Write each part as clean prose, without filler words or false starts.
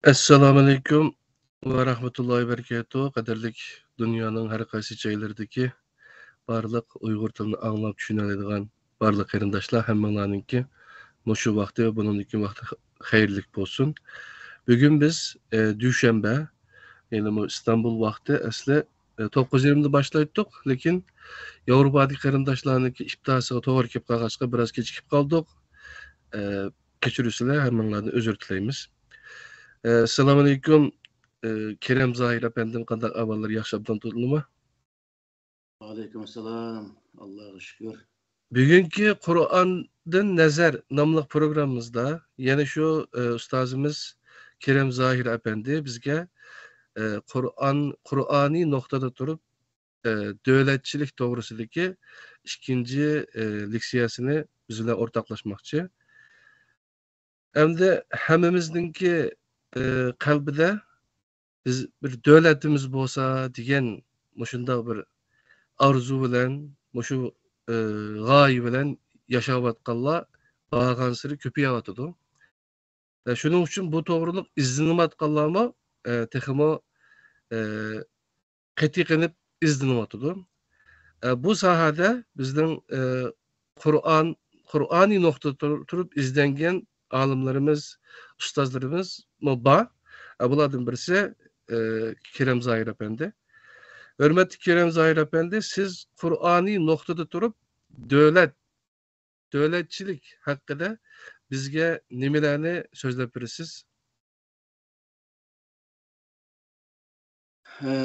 Assalamu alaykum va rahmatullohi va barakatuh. Qadarlik dunyoning har qaysi joylaridagi barliq Uyg'ur tilini anglab tushunadigan barliq qarindoshlar hammalariningki mushu vaqti va buningki vaqti xayrlik bo'lsin. Bugun biz dushanba, ya'ni bu İstanbul vaqti asli 9:20da boshlaydik, lekin Yevropadagi qarindoshlarniki iftosiga to'g'ri kelib qolgachqa biroz kechikib qoldik. Kechirsizlar, hammalardan uzr tilaymiz. Assalomu alaykum. Kerem Zahir efendim qanday ahvallar yaxshi obdan tutulma? Aleykümselam. Allah'a şükür. Bugungi Qur'ondan nazar nomli programmamizda yana shu ustozimiz Kerem Zahir efendi bizga Qur'oniy nuqtada turib davlatchilik to'g'risidagi ikkinchi leksiyasini biz bilan o'rtoqlashmoqchi. Endi hammamizningki qalbida biz bir davlatimiz bo'lsa degan mushundoq bir arzu bilan, mushu g'oya bilan yashayotganlar barg'ansiri ko'payotidi. Shuning uchun bu to'g'riliq izlanayotganlarmi texmo qat'iy qilib izlanayotidi. Bu sohada bizning Qur'oniy nuqtada turib izlangan olimlarimiz, ustozlarimiz bor. Bulardan birisi Kerem Zahir efendi. Hürmetli Kerem Zahir efendi, siz Qur'oniy nuqtada turib davlatchilik haqida bizga nimalarni so'zlab berasiz?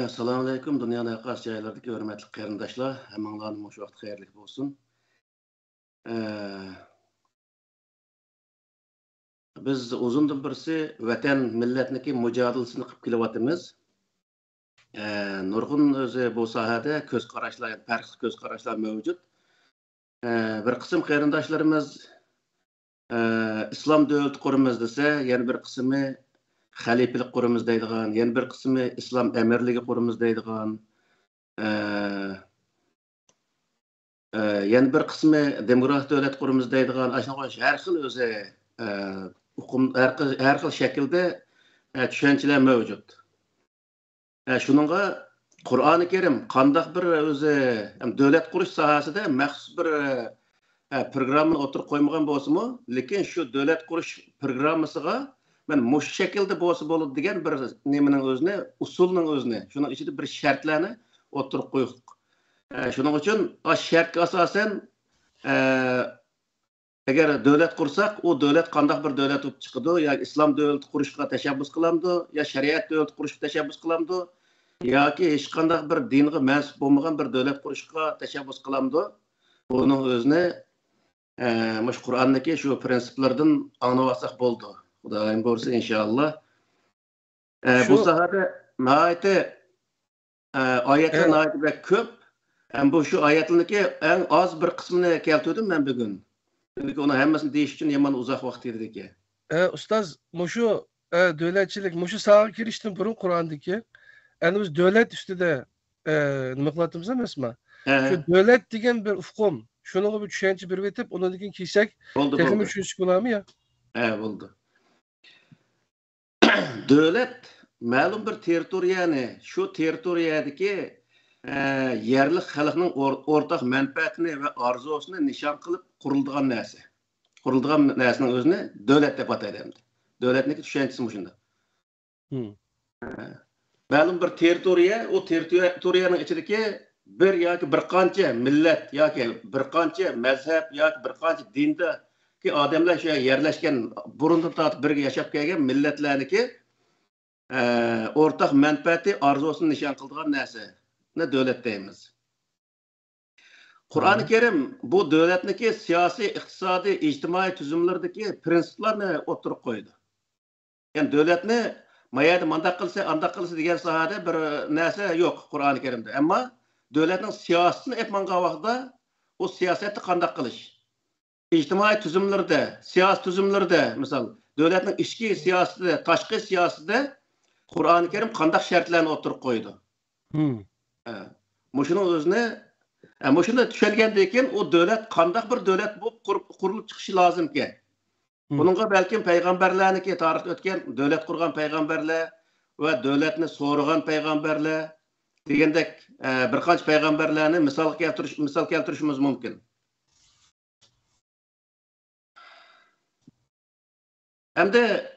Assalamu aleyküm. Dünyanın her qaysi joylaridagi hurmatli qarindoshlar, hammanglarning shu vaqt xayrli bo'lsin. Biz uzundan birisi vatan millatniki mujodilasini qilib kelyapmiz. Nurg'un o'zi bu sohada ko'z qarashlar, farqli ko'z qarashlar mavjud. Bir qism qarindoshlarimiz islom davlati quramiz desa, yana bir qismi xalifalik quramiz deydigan, yana bir qismi islom amirligi quramiz deydigan, yana bir qismi demokratik davlat quramiz deydigan, har xil o'zi har xil shaklda tushunchalar mavjud. Shuningga Qur'oni Karim qandoq bir o'zi davlat qurish sohasida maxsus bir programmani o'tirib qo'ymagan bo'lsa-mu, lekin shu davlat qurish programmasiga men mush shaklda bo'lsa bo'ladi degan bir nimaning o'zini, usulning o'zini, shuning ichida bir shartlarni o'tirib qo'ydik. Shuning uchun o shartga asosan agar davlat qursak, u davlat qandoq bir davlat bo'lib chiqadi, yoki islom davlati qurishga tashabbus qilamdi, yo shariat davlati qurishga tashabbus qilamdi, yoki hech qanday bir dinga mansub bo'lmagan bir davlat qurishga tashabbus qilamdi. Buning o'zini mush Qur'ondagi shu prinsiplardan anglab olsak bo'ldi. Xudoyim bo'lsa inshaalloh. Bu sohada nihoyatda oyatlar nihoyatda ko'p. Bu shu oyatlarniki eng oz bir qismini keltirdim men bugun. Çünkü onu hammasini deyish uchun yomon uzoq vaqt ketdi ekan. Ustoz, mushu davlatchilik, mushu sohaga kirishdan burun Qur'ondagi endi biz davlat ustida nima qilyapmiz emasmi? Shu davlat degan bir ufqum, shunga bir tushuncha berib o'tib, undan keyin kelsak, texnik tushuncha bo'ladimi yo? Bo'ldi. Davlat ma'lum bir territoriyani, shu territoriyadagi yerli xalqning o'rtaq manfaatini va orzusini nishon qilib qurilgan narsa. Qurilgan narsaning o'zini davlat deb ataydi. Davlatning tushunchasi shunda. Ma'lum bir territoriya, o territoriyaning ichidagi bir yoki bir qancha millat yoki bir qancha mazhab yoki bir qancha dindagi odamlar shu yerlashgan, burundan tortib birga yashab kelgan millatlarniki o'rtaq manfaati, orzusini nishon qilgan narsa. Ne devlet deyimiz. Qur'oni Karim bu devletniki siyosiy, iqtisodiy, ijtimoiy tuzumlardagi prinsiplarni o'tirib qo'ydi. Yani devletni mayada mandaq qilsa, andaq qilsa degan sohada bir narsa yo'q Qur'oni Karimda. Ammo devletning siyosatini aytmangan vaqtda o siyosatni qandaq qilish, ijtimoiy tuzumlarda, siyosiy tuzumlarda, misol devletning ichki siyosatida, tashqi siyosatida Qur'oni Karim qandaq shartlarni o'tirib qo'ydi. Muşunun özüne, muşunu düşüngendekin o devlet, qandaq bir devlet bu qurilib chiqishi lazım ki. Bununla belki peygamberlerniki tarihte ötken devlet kurgan peygamberler ve devletini sorugan peygamberler degandek bir qancha peygamberlerni misal keltirishimiz mumkin. Hem de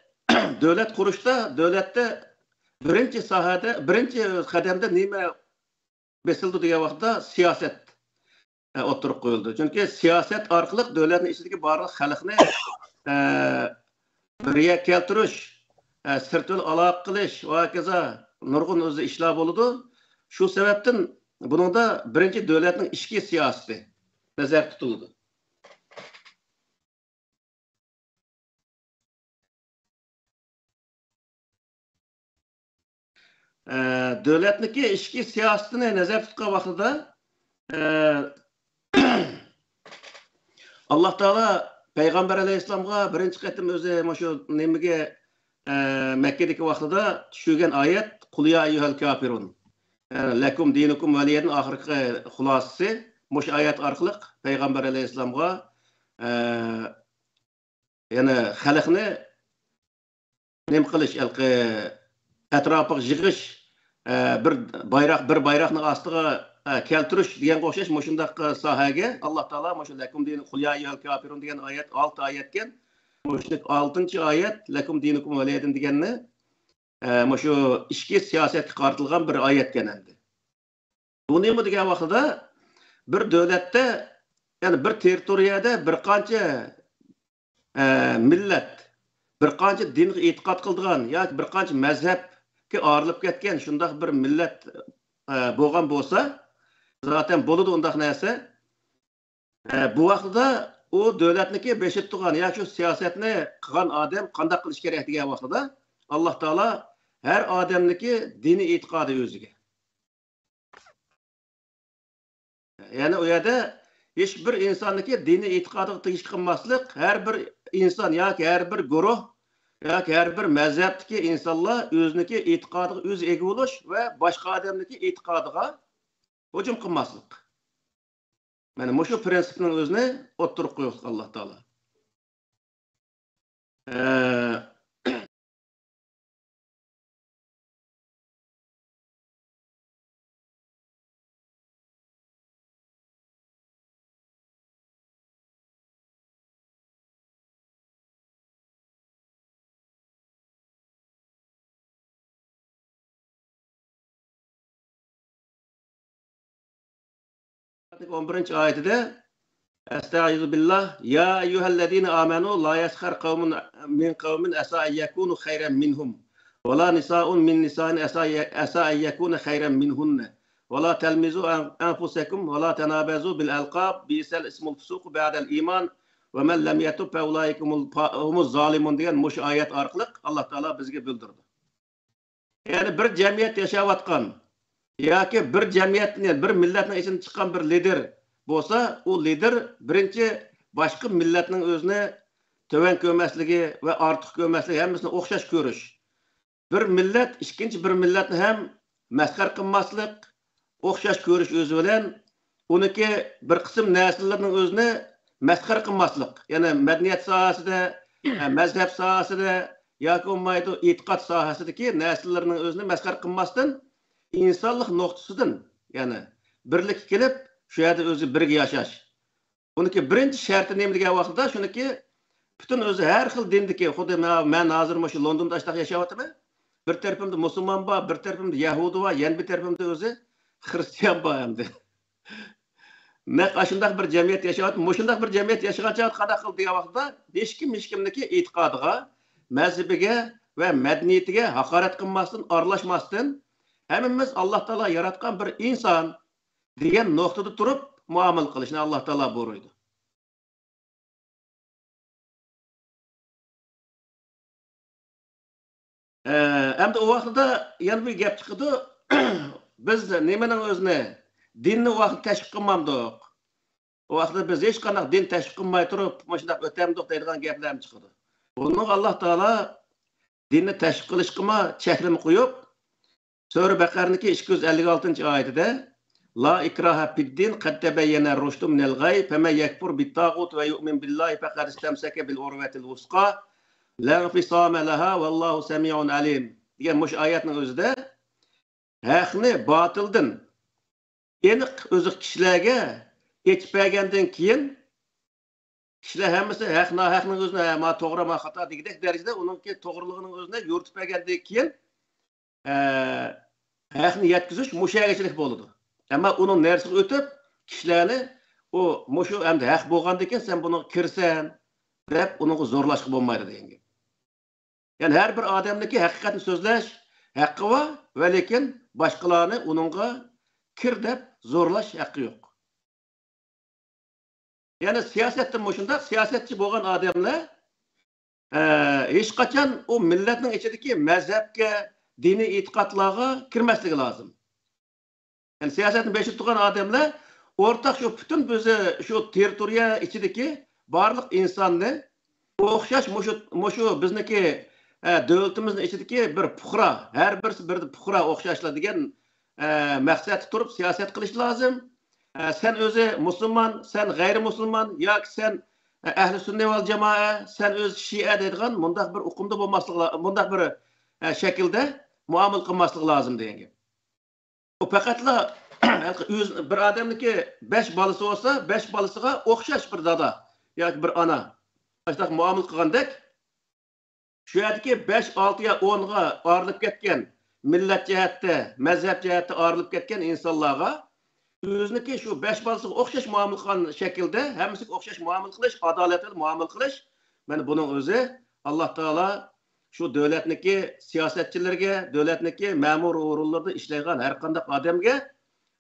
devlet kuruşta, devlette birinci sahada, birinci kademde nime besildi diye vaqtda siyaset o'tirib qo'yildi. Çünkü siyaset orqali devletning ichidagi barliq xalqni birga keltirish, sirtul aloqa qilish va kaza nurg'un o'zi ishlar bo'ladi. Shu sababdan buningda birinchi devletning ichki siyosati nazarda tutildi. Devletniki ichki siyosatini nazarda tutgan vaqtida Allah Teala Peygamber Aleyhisselam'a birinci qatim o'zi shu nimaga Mekke'deki vaqtida tushirgan oyat Qul ya ayyuhal kafirun. Lakum dinukum valiyadin oxirgi xulosasi shu oyat orqali Peygamber Aleyhisselam'a yani xalqni nima qilish, atrofiga yig'ish, bir bayroqning ostiga keltirish degan o'xshash shundaq sohaga Allah Taala shu lakum dinukum qul ya ayyuhal kafirun degan oyat 6 oyatgan. Shu 6-oyat lakum dinukum valiyadin deganni shu ichki siyosatga qartilgan bir oyat ekan endi. Bu nima degan vaqtida bir davlatda, ya'ni bir territoriyada bir qancha millat, bir qancha dinga e'tiqod qiladigan yoki bir qancha mazhabga ayrılib ketgan shundaq bir millat bo'lgan bo'lsa, zaten bo'ladi undaq narsa. Bu vaqtda u davlatniki beshib turgan yoki shu siyosatni qilgan odam qanday qilish kerak degan vaqtida Alloh taolo har odamniki diniy e'tiqodi o'ziga. Ya'ni u yerda hech bir insonniki diniy e'tiqodiga tegish qilmaslik, har bir inson yoki har bir guruh yoki har bir mazhabdagi insonlar o'ziniki e'tiqodiga o'zi ega bo'lish va boshqa odamniki e'tiqodiga hujum qilmaslik. Mana shu prinsipning o'zini o'ttirib qo'ydi Alloh taolo. Artık 11. ayetinde Estaizu billah ya eyyühellezine amenu la yeskhar kavmun min kavmin esa yekunu hayran minhum ve la nisaun min nisain esa yekunu hayran minhunne ve la telmizu enfusekum ve la tenabezu bil elqab bi'sel ismul fusuq ba'del iman ve men lem yetub fe ulaikumuz zalimun degan şu ayet arqılık Allah Teala bizge bildirdi. Yani bir cemiyet yaşayatkan yoki bir jamiyatni, bir millatning ichidan chiqqan bir lider bo'lsa, u lider birinchi boshqa millatning o'zini to'van ko'rmasligi va ortiq ko'rmasligi, hammasini o'xshash ko'rish. Bir millat ikkinchi bir millatni ham masxar qilmaslik, o'xshash ko'rish o'zi bilan uniki bir qism narsalarning o'zini masxar qilmaslik. Ya'ni madaniyat sohasida, mazhab sohasida yoki bo'lmaydi e'tiqod sohasidagi narsalarning o'zini masxar qilmasdan insonlik nuqtasidan, ya'ni birlik kelib, shu yerda o'zi birga yashash. Buniki birinchi sharti nima degan vaqtda, shuniki butun o'zi har xil dindagi, xuddi men hozir shu Londonda ashtaq yashayapman. Bir tarafimda musulmon bor, bir tarafimda yahudi bor, yana bir tarafimda o'zi xristian bor hamda. Men ashundaq bir jamiyat yashayapman. Mushundaq bir jamiyat yashagancha qanday qil degan vaqtda hech kimniki e'tiqodiga, mazhabiga va madaniyatiga haqorat qilmasdan, aralashmasdan hammamiz Allah Teala yaratgan bir inson degan nuqtada turib muomala qilishni Allah Teala buyurdi. Endi o vaqtda yana bir gap chiqdi. Biz nimaning o'zini dinni vaqt tashviq qilmadik. O vaqtda biz hech qanday din tashviq qilmay turib, shunday o'tamdik deydigan gaplar chiqdi. Buni Allah Teala dinni tashviq qilishga cheklama qo'yib Sura Baqarniki 256-oyatida La ikraha fid-din qad tabayyana ar-rushdu minel ghay femen yekfur bit-tağut ve yu'min billahi faqad istemseke bil urvetil vusqa la infisame laha vallahu semi'un alim degan mush oyatning o'zida haqni botildan aniq o'zi kishilarga yetib bergandan keyin kishilar hammasi haqning o'zini ma to'g'ri ma xato degandek darajada uningki to'g'riligining o'zini yo'ritib bergandan keyin haqni yetkazish mushagachilik bo'ladi. Ama onun nersiga o'tib kishilarni o mushu endi haq bo'lgandan keyin sen buni kirsan deb uni zo'rlashga bo'lmaydi degan gap. Ya'ni har bir odamniki haqiqatni so'zlash haqqi bor, va lekin boshqalarni uningga kir deb zo'rlash haqqi yo'q. Ya'ni siyosatda mushunda siyosatchi bo'lgan odamlar hech qachon o millatning ichidagi mazhabga, diniy e'tiqodlarga kirmasligi lozim. Yani siyasetin beşi tutan adamlar ortak şu bütün bizi şu teritoriya içindeki barlık insanı okşaş muşu bizdeki devletimizin içindeki bir puhra, her birisi bir puhra okşaşla degen maksat tutup siyaset kılış lazım. Sen özü Müslüman, sen gayrimüsliman, ya sen ehli sünnet vel cemaat, sen öz Şia dediğin mundak bir okumda bulmaslık, mundak bir şekilde muamel kılmaslık lazım diyen gibi. O faqatla bir adamniki 5 balası olsa 5 balısıga o'xshash bir dada yoki bir ana ashunday muomala qilgandek shu yerdagi 5, 6 ya 10 ga ayrılib ketgan millat jihatda, mazhab jihatda ayrılib ketgan insonlarga o'ziniki shu 5 balasiga o'xshash muomala qilgan shaklda hammasiga o'xshash muomala qilish, adolatli muomala qilish, mana buning o'zi Alloh taolo şu devletniki siyasetçilerge, devletniki memur orullarda işleyen her qanday adamga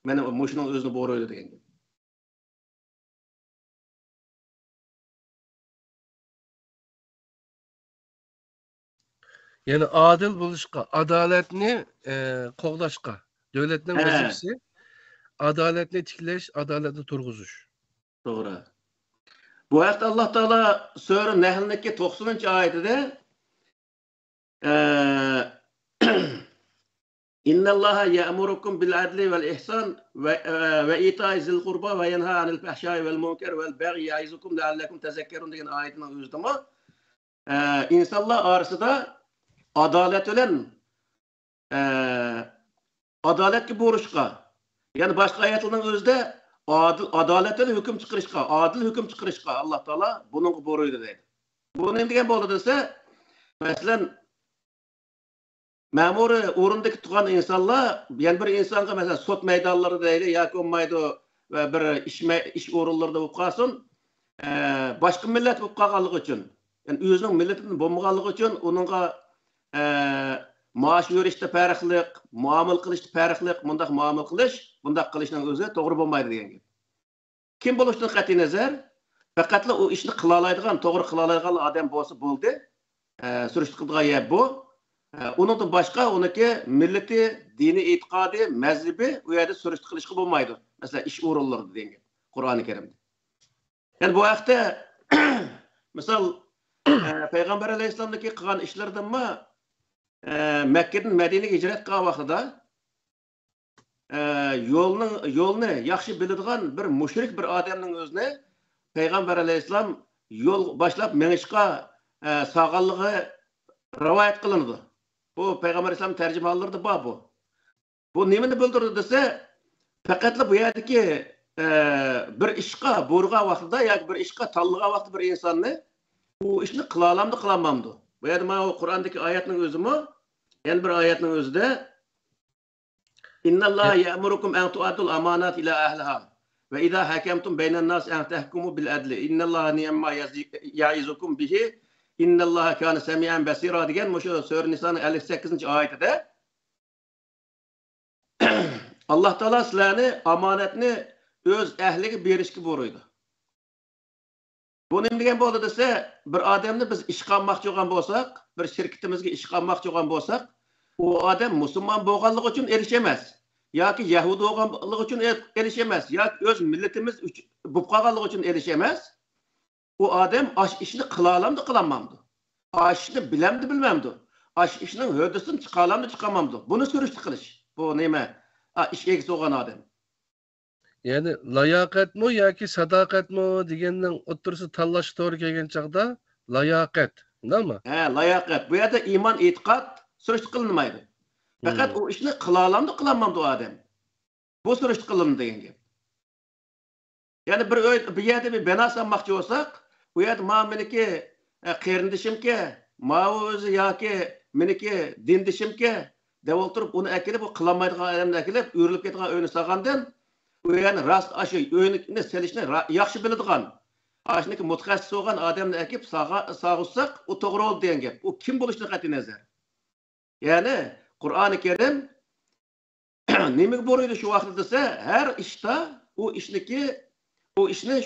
meni muşunun özünü boğruyor degan. Yani adil buluşqa, adaletni qoğlaşqa, devletning vazifasi adaletni tiklash, adaletni turg'uzish. To'g'ri. Bu vaqt Alloh taolo sura Nahlniki 90-oyatida İnnallaha ya'murukum bil adli vel ihsan ve ita'i zil qurba ve yenha anil fahşai vel munkar vel bag'i ya'izukum leallekum tezekkerun degan oyatning o'zida insonlar orasida adalet bilan adaletga borishqa, ya'ni boshqa oyatlarning o'zida adalet bilan hukm chiqarishqa, adil hukm chiqarishqa Alloh taolo buningga buyurdi deydi. Bu nima degan bo'ladi desa, masalan memur o'rindagi turgan insonlar, yani bir insonga masalan sud maydonlarida deydi yoki bo'lmaydi va bir ish o'rinlarida bo'lib qolsin, boshqa millat bo'lib qolganligi uchun, ya'ni o'zining millatidan bo'lmaganligi uchun uningga maaş verishda farqliq, muomala qilishda farqliq, bundaq muomala qilish, bundaq qilishning o'zi to'g'ri bo'lmaydi degan gap. Kim bo'lishidan qat'iy nazar, faqatla u ishni qila oladigan, to'g'ri qila oladigan odam bo'lsa bo'ldi. Surishtiradigan gap bu. Uningdan boshqa uniki millati, dini e'tiqodi, mazhabi u yerda surishtir qilishga bo'lmaydi. Masalan, ish o'rinlarida degan Qur'oni Karimda. Yani bu vaqtda misol Payg'ambar alayhisolamdagi qilgan ishlardanmi Mekke'den Medine'ye hicret qilgan vaqtida yo'lni yaxshi biladigan bir mushrik bir odamning o'zini Payg'ambar alayhisalom yo'l boshlab menishqa sog'anligi rivoyat qilindi. Bu Payg'ambar alayhisalom tarjimalarida bor bu. Bu nimani bildirdi desa, faqatla bu yerdagi bir ishqa bo'lgan vaqtida yoki bir ishqa tanlagan vaqtda bir insonni u ishni qila olamdi, qila olmamdi. Bu yerda mana Qur'ondagi oyatning o'zimi, yana bir oyatning o'zida Innalloha ya'murukum an tu'addul amanat ila ahliha va idha hakamtum baynan nas an tahkumu bil adli. Innalloha ni'ma ya'izukum bihi. Innalloha kana samian basira degan shu sura Niso'ning 58-oyatida Alloh taolo sizlarni omonatni o'z ahliga berishga buyurdi. Bu nima degan bo'ldi desa, bir odamni biz ishga olmoqchi bo'lgan bo'lsak, bir shirkatimizga ishga olmoqchi bo'lgan bo'lsak, u odam musulmon bo'lganligi uchun erishamas, yoki yahudi bo'lganligi uchun erishamas, yoki o'z millatimiz bo'lib qolganligi uchun erishamas. U odam osh ishni qila olamdi, qila olmamdi. Osh ishni bilamdi, bilmamdi. Osh ishning hodisini chiqa olamdi, chiqa olmamdi. Buni surishtir qilish. Bu nima? Ish egasi bo'lgan odam. Yani layoqatmi yoki sadoqatmi deganning o'ttirisi tanlash to'g'ri kelgan chog'da layoqat, nima? Layoqat. Bu yerda iymon, e'tiqod surishti qilinmaydi. Faqat u ishni qila olamdi, qilolmamdi odam. Bu surishti qilindi degan gap. Yani bir yerda bir bino solmoqchi bo'lsak, bu yerda meniki qarindishimga, o'zi yoki meniki dindishimga deb o'tirib uni akilib, u qilolmaydigan odamni akilib, o'rilib ketgan uyni solgandan, u yani rost shu uyni selishni yaxshi biladigan, ashniki mutaxassis bo'lgan odamni akib sog'utsak, u to'g'ri bo'ldi degan gap. U kim bo'lishini qat'iy nazar. Yani Qur'oni Karim nimaga boruydi shu vaqtda desa, har ishda u ishniki u ishni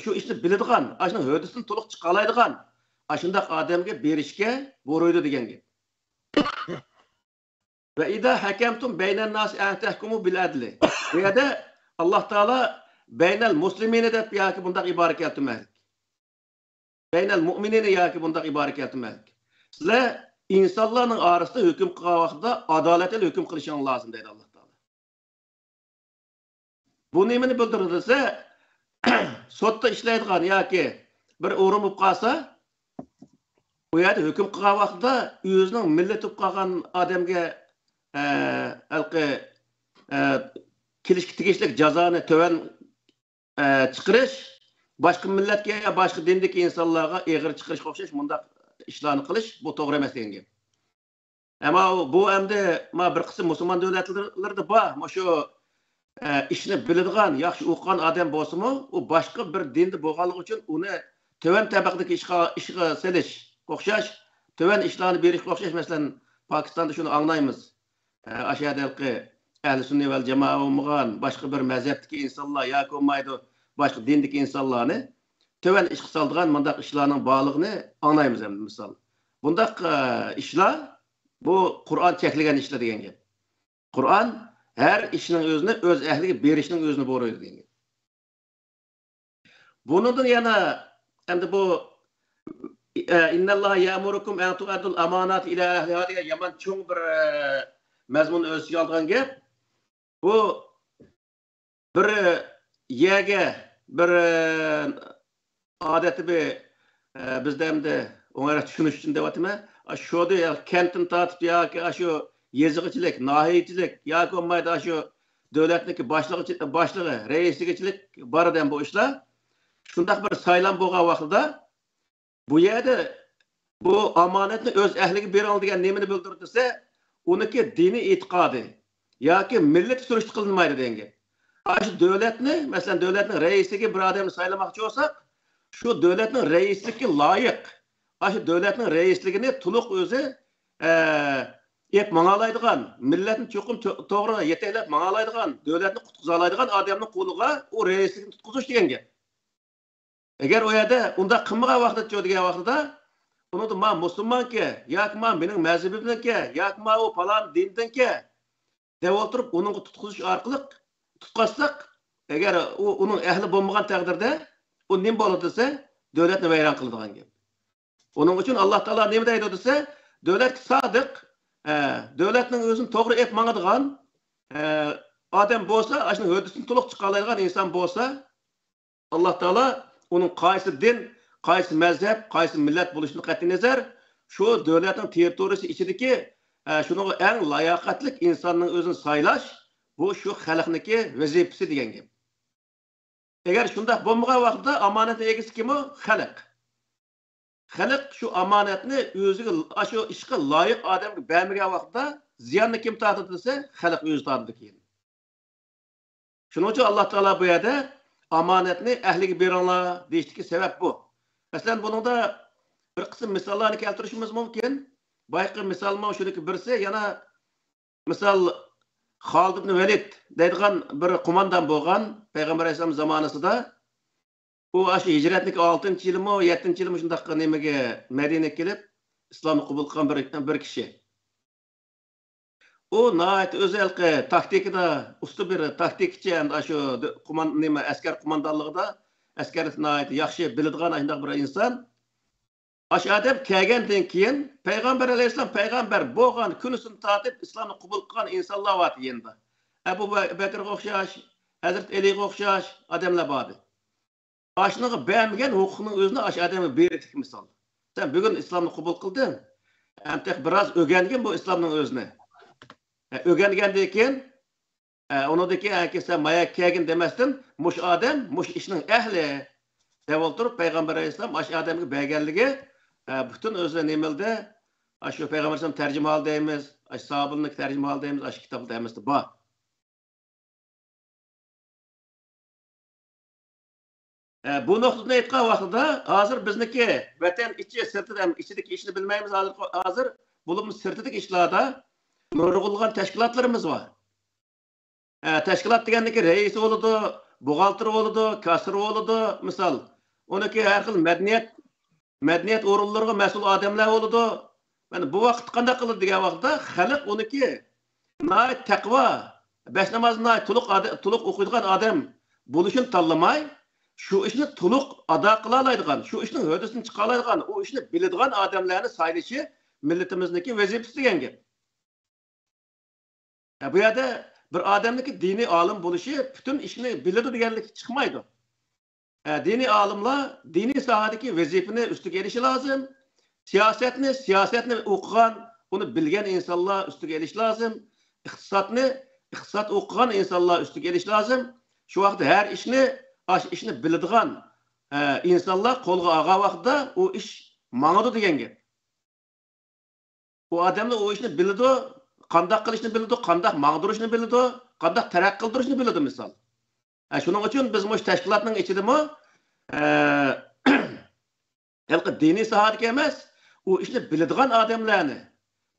shu ishni biladigan, ashuni hodisini to'liq chiqalaydigan, ashundaq odamga berishga boruydi degan gap. Ve idâ hakemtum beynen nas en tehkumu bil adli. Bu yerda Alloh taolo beynel muslimini deb yoki bundoq ibora keltirmaydi. Beynel mu'minini yoki bundoq ibora keltirmaydi. Sizlar insonlarning orasida hukm qilgan vaqtda adolatli hukm qilishingiz lozim deydi Alloh taolo. Bu nimani bildiradi desa, sotda ishlaydigan yoki bir o'rin bo'lib qolsa, bu yerda hukm qilgan vaqtda o'zining millati bo'lib qolgan odamga kelishga tegishli jazoni to'van chiqarish, boshqa millatga, boshqa dindagi insonlarga eg'ir chiqarish o'xshash bundaq ishlarni qilish bu to'g'ri emas degan gap. Ammo bu endi bir qism musulmon davlatlarda bor, shu ishni biladigan, yaxshi o'qigan odam bo'lsa-mu, u boshqa bir dinda bo'lganligi uchun uni to'van tabaqadagi ishga selish o'xshash, to'van ishlarni berish o'xshash. Masalan, Pokistonda shuni anglaymiz. Aşağıdaki ehl-i sünni vel cemaat olmayan başka bir mezhepteki insanlar yoki olmaydı başka dindeki insanlarni töven iş kısaldıgan mundaq işlarning bağlılığını anlaymiz hem misal. Bundaq işlar bu Kur'an çekilgen işler degan gap. Kur'an her işinin özünü öz ehliga berishning özünü boruydu degan gap. Bundan yana endi bu innallaha ya'murukum an tu'addul amanat ila ahliha degan yaman cho'ng bir mazmun o'ziga olgan gap. Bu bir yerga bir odati bizda endi o'ng'ayroq tushunish uchun deyapman. Shoda kentdan tortib yoki shu yezig'ichilik, nohiyachilik yoki bo'lmaydi shu davlatniki boshlig'i, raisligichilik bor ekan bu ishlar. Shundaq bir saylan bo'lgan vaqtida bu yerda bu omonatni o'z ahliga beradi degan nimani bildirib desa, uniki diniy e'tiqodi yoki millat surishti qilinmaydi degan gap. Shu davlatni, masalan, davlatning raisiga bir odamni saylamoqchi bo'lsak, shu davlatning raisligiga loyiq, shu davlatning raisligini to'liq o'zi ep mang'alaydigan, millatni cho'qim to'g'ri yetaklab mang'alaydigan, davlatni qutqizalaydigan odamning qo'liga u raislikni tutqizish degan gap. Agar u yerda unda qilmagan vaqtda degan vaqtida uni men musulmonga yoki men mening mazhabimniki yoki men u falon dindanki deb o'tirib uni tutqizish orqali tutqazsak, agar u uning ahli bo'lmagan taqdirda u nima bo'ladi desa, davlatni vayron qiladigan gap. Uning uchun Alloh taolo nima deydi desa, davlat sodiq, davlatning o'zini to'g'ri ep mangadigan odam bo'lsa, ashuni hodisini to'liq chiqaradigan inson bo'lsa, Alloh taolo uning qaysi din, qaysi mazhab, qaysi millat bo'lishini qat'iy nazar shu davlatning territoriyasi ichidagi shuning eng layoqatli insonning o'zini saylash bu shu xalqniki vazifasi degan gap. Agar shunday bo'lmagan vaqtda omonatning egasi kim? Xalq. Xalq shu omonatni o'ziga shu ishga loyiq odamga bermagan vaqtda ziyonni kim tortadi desa, xalq o'zi tortadi keyin. Shuning uchun Alloh taolo bu yerda omonatni ahliga beringlar deyishdagi sabab bu. Masalan, buningda bir qism misollarni keltirishimiz mumkin. Boyqa misolma shuniki birisi yana misol Xolid ibn Valid deydigan bir qo'mondan bo'lgan Payg'ambar alayhisalom zamonasida u shu hijratning 6-yilimi, 7-yilimi shundaq nimaga Madinaga kelib islomni qabul qilgan bir kishi. U nəhayət özellikle taktikada usta bir taktikçi endi shu askar qo'mondonligida askarni nəhayət yaxshi biladigan shunday bir inson. Ash odam kelgandan keyin Payg'ambar alayhisalom payg'ambar bo'lgan kunisini tortib islomni qabul qilgan insonlar bor endi. Abu Bakrga o'xshash Hazreti Ali'ye okşaş adamlar vardı. Aşını beğenmeyen hukukun özüne aş adamı bir misal. Sen bugün İslam'ı kabul kıldın. Hem tek biraz öğrengen bu İslam'ın özüne. Öğrengendeyken onudaki sen maya kegin demezsin. Muş adam, muş işinin ehli. Devolturup Peygamber Aleyhisselam aş adamı beğengenliği bütün özüne nemelde aşı Peygamber Aleyhisselam tercüme hal deyimiz, aş sahabınlık tercüme hal deyimiz, aş kitabı deyimiz de bu. Bu noktada aytgan vaqtida hozir bizniki vatan ichi sirtida ichidagi ishni bilmaymiz hozir bulunmuş sirtidagi ishlarda nurg'ulg'an tashkilotlarimiz bor. Tashkilot degandagi raisi bo'ladi, buxgalter bo'ladi, kasir bo'ladi, misol. Uniki har xil madaniyat o'rinlariga mas'ul odamlar bo'ladi. Mana bu vaqt qanday qiladi degan vaqtda xalq uniki taqvo, besh namozni to'liq o'qiydigan odam bo'lishini tanlamay şu işini tuluk ada kılalaydıgan, şu işin hödüsünü çıkalaydıgan, o işini biladigan adamlarını sayılışı milletimizdeki vazifesi degan gap. Bu yerda bir adamdaki dini alim buluşu bütün işini biladi deganlik çıkmaydı. Dini alimlar dini sahadaki vazifini üstüge erişi lazım. Siyasetini okugan, onu bilgen insanlar üstüge eriş lazım. İktisat okugan insanlar üstüge eriş lazım. Şu vakti her işini biladigan insanlar qo'lga olgan vaqtda o ish mangadi degan gap. O odamlar o ishni biladi, qanday qilishni biladi, qanday mangdirishni biladi, qanday taraqqiy qildirishni biladi misol. Shuning uchun biz mush tashkilotning ichidami halqi diniy sohadagi emas, o ishni biladigan odamlarni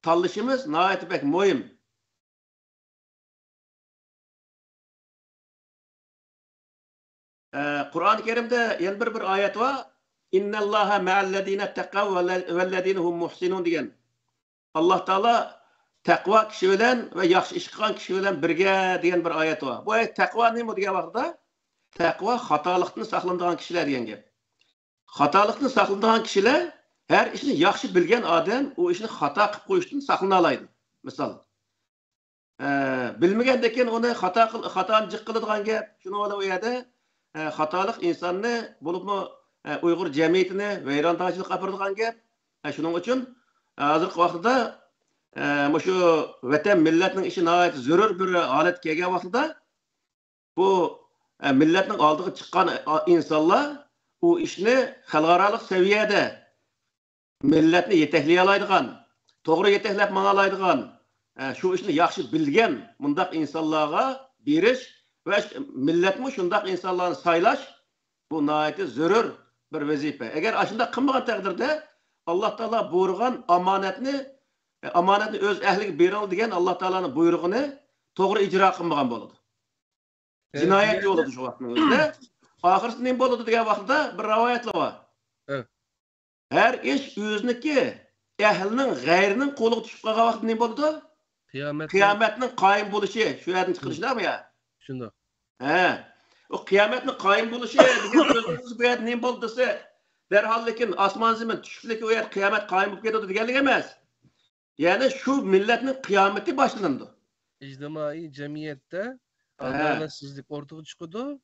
tanlashimiz nihoyatda pek muhim. Kur'an-ı Kerim'de yan bir ayet var. İnnallaha ma'allezine taqav vellezine hum muhsinun diyen. Allah Teala takva kişi bilen ve yaxşı iş kılan kişi bilen birge diyen bir ayet var. Bu ayet takva ne mi diye vaqtda? Takva hatalıktan saklandığan kişiler diyen gap. Hatalıktan saklandığan kişiler her işini yaxşı bilgen adam o işini hata kılıp koyuştan saklanalaydı. Misal. Bilmegendeki onu hatan cık kılıdığan gap. Şunu ola o yerde hatalık insanını bulup mu Uygur cemiyetini veyrandaşılık yapırdıgan gap. Şunun için hazırki vaqtida şu vatan milletinin işi nihayet zörür bir alet kelgan vaqtida bu milletning oldiga chiqqan insonlar u ishni xalqaro seviyada millatni yetaklay oladigan, to'g'ri yetaklab manalaydigan, shu ishni yaxshi bilgan mundaq insonlarga berish ve milletmi şundak insanlarını saylaş bu nihayeti zörür bir vazife. Eğer aşında kılmagan takdirde Allah Teala buyurgan amanetini öz ehliga beril degan Allah Teala'nın buyruğunu to'g'ri icra qilmagan bo'ladi. Jinoyat yo'lida shu vaqtning o'zida. Oxirisi nima bo'ladi degan vaqtda bir rivoyatlar bor. Her ish o'ziniki ehlining g'ayrining qo'liga tushib qolgan vaqtda nima bo'ladi? Qiyomatning qoyim bo'lishi shu yerdan chiqarishlarmi ya? Şunda. O kıyametin kaim buluşu degan sözünüz bu yer ne bo'ldi desa, derhal lekin osmon zamin tushiblik o yer kıyamet kaim bo'lib ketadi deganlik emas. Yani şu milletin kıyameti başlandı. İctimai cemiyette adaletsizlik ortaya çıkıyordu.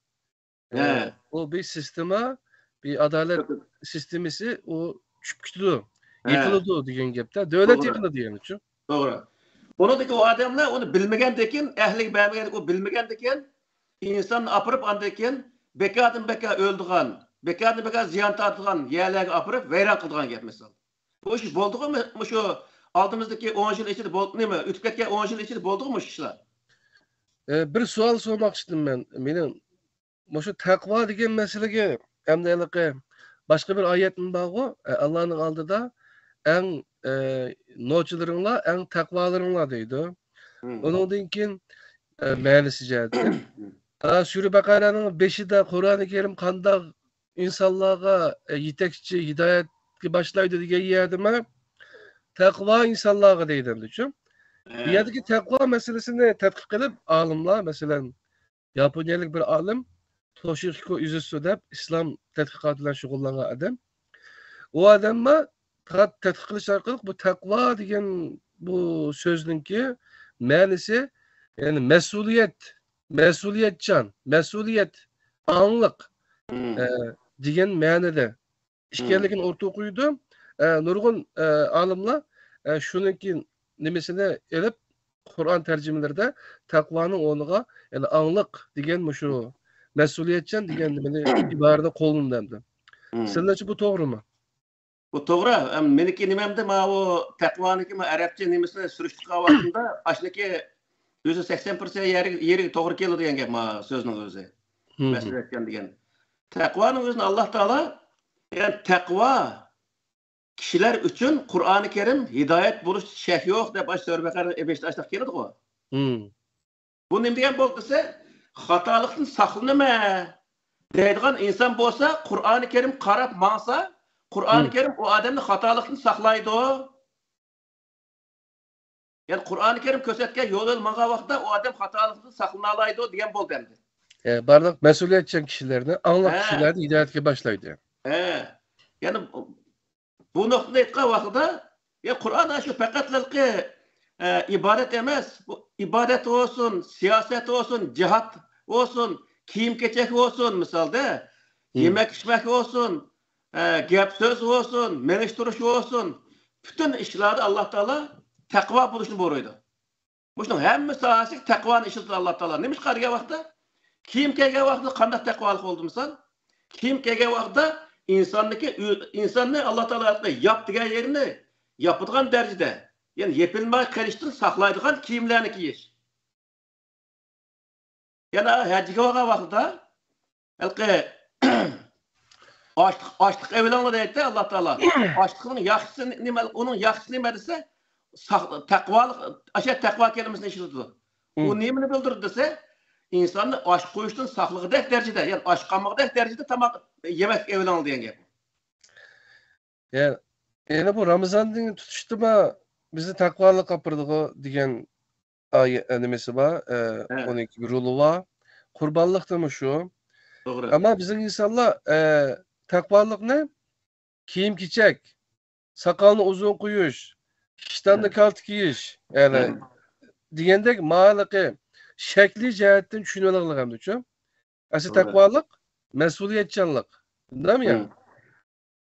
O bir sisteme, bir adalet sistemisi o çöp gidiyordu. Yıkılıyordu degan gapda. Devlet yıkıldı degan için. Doğru. Onudaki o adamlar onu bilmegendekin, ehlik beğenmegendekin, o bilmegendekin insan apırıp andekin bekadın beka öldüğün, bekadın beka ziyan tartılan yerlerine apırıp veyran kıldığın gap mesela. Bu iş boldu mu şu aldığımızdaki 10 yıl içinde boldu mu? Ütüp ketken 10 yıl içinde boldu mu işler? Bir sual sormak istedim ben. Benim şu takva degen meselege emdelik başka bir ayetin bağı Allah'ın aldıda en noçlarınla en takvalarınla deydi. Onun için meyilisi geldi. Sure Bakara'nın 5'i de Kur'an-ı Kerim kandak insanlığa yetekçi, hidayet başlaydı diye yerdime takva insanlığa deyden düşün. Bir yerdeki takva meselesini tetkik edip alimler mesela Japonya'lık bir alim Toshihiko Izusu deb İslam tetkikatı ile şugullanan adam. O adamma tetkik kılış arkalık bu takva degen bu sözünün ki ma'nisi yani mesuliyet mesuliyetchan, mesuliyet, anlık Hmm. degan ma'noda ishkanligini o'rtaga qo'ydi. Nurg'un olimlar shuniki nimasini elib Qur'on tarjimalarida taqvoning o'rniga yani angliq degan shu mesuliyetchan degan nimani iborani qo'llanadi. Hmm. Sizlarcha bu to'g'rimi? Bu to'g'ri. Meniki nimamda ma o taqvoniki ma arabcha nimasini surishtirgan vaqtimda ashniki o'zi 80% yeriga to'g'ri keladi degan gap ma so'zning o'zi. Mesuliyetchan degan. Taqvoning o'zini Alloh taolo yani taqvo kishilar uchun Qur'oni Karim hidoyat bo'lish shak yo'q deb Sura Baqara 5-da keladi-ku. Bu nima degan bo'ldi desa, xatolikdan saqlanma deydigan inson bo'lsa, Qur'oni Karim qarab mangsa, Qur'oni Karim o odamni xatolikdan saqlaydi. Yani Qur'oni Karim ko'rsatgan yo'ldan manga vaqtda o odam xatolikdan saqlana oladi degan bo'ldi endi. Barliq mesuliyetchan kishilarni, angliq kishilarni hidoyatga boshlaydi. Yani bu noktada aytgan vaqtida ya Qur'on shu faqatlarga ibodat emas, bu ibodat olsun, siyoset olsun, cihat olsun, kiyim kechak olsun misalda, yemek içmek olsun, gap söz olsun, meniştiriş olsun, bütün işlerde Allah Teala takva buluşunu buyuruyordu. Bunun hem sahası takvanın işidir Allah Teala. Neymiş qarıya vaqtda? Kiyim kiygan vaqtda qanday takvalik oldu misal? Kiyim kiygan vaqtda insanni Allah Teala yap degan yerini yapadigan derecede, yani yepilmay qilishdan saqlaydigan kiyimlarni kiyish. Yana hajga olgan vaqtda halqi açlık evlanlar deydi Allah Teala. Açlığın yaxşısı nima, onun yaxşısı nima dese, takvalık, aşağı takva kelimesini işletiyor. O nimini bildirir dese, insanı aç qo'yishdan saqlıqdek derecede, yani aç qalmaqdek derecede tamak yemek evlanlar degan gap. Yani bu Ramazan'ın tutuşturma bizi takvalık kapırdığı degan nimesi var. Onun bir rolü var. Kurbanlık da mı şu? Doğru. Ama bizim insanlar takvalık ne? Kiyim kiçek, sakalını uzun koyuş, iştahını kalt giyiş. Yani diyendek mağalıkı şekli cihetten düşünüyorlar hem de çok. Asıl takvalık, mesuliyetçanlık. Değil mi ya?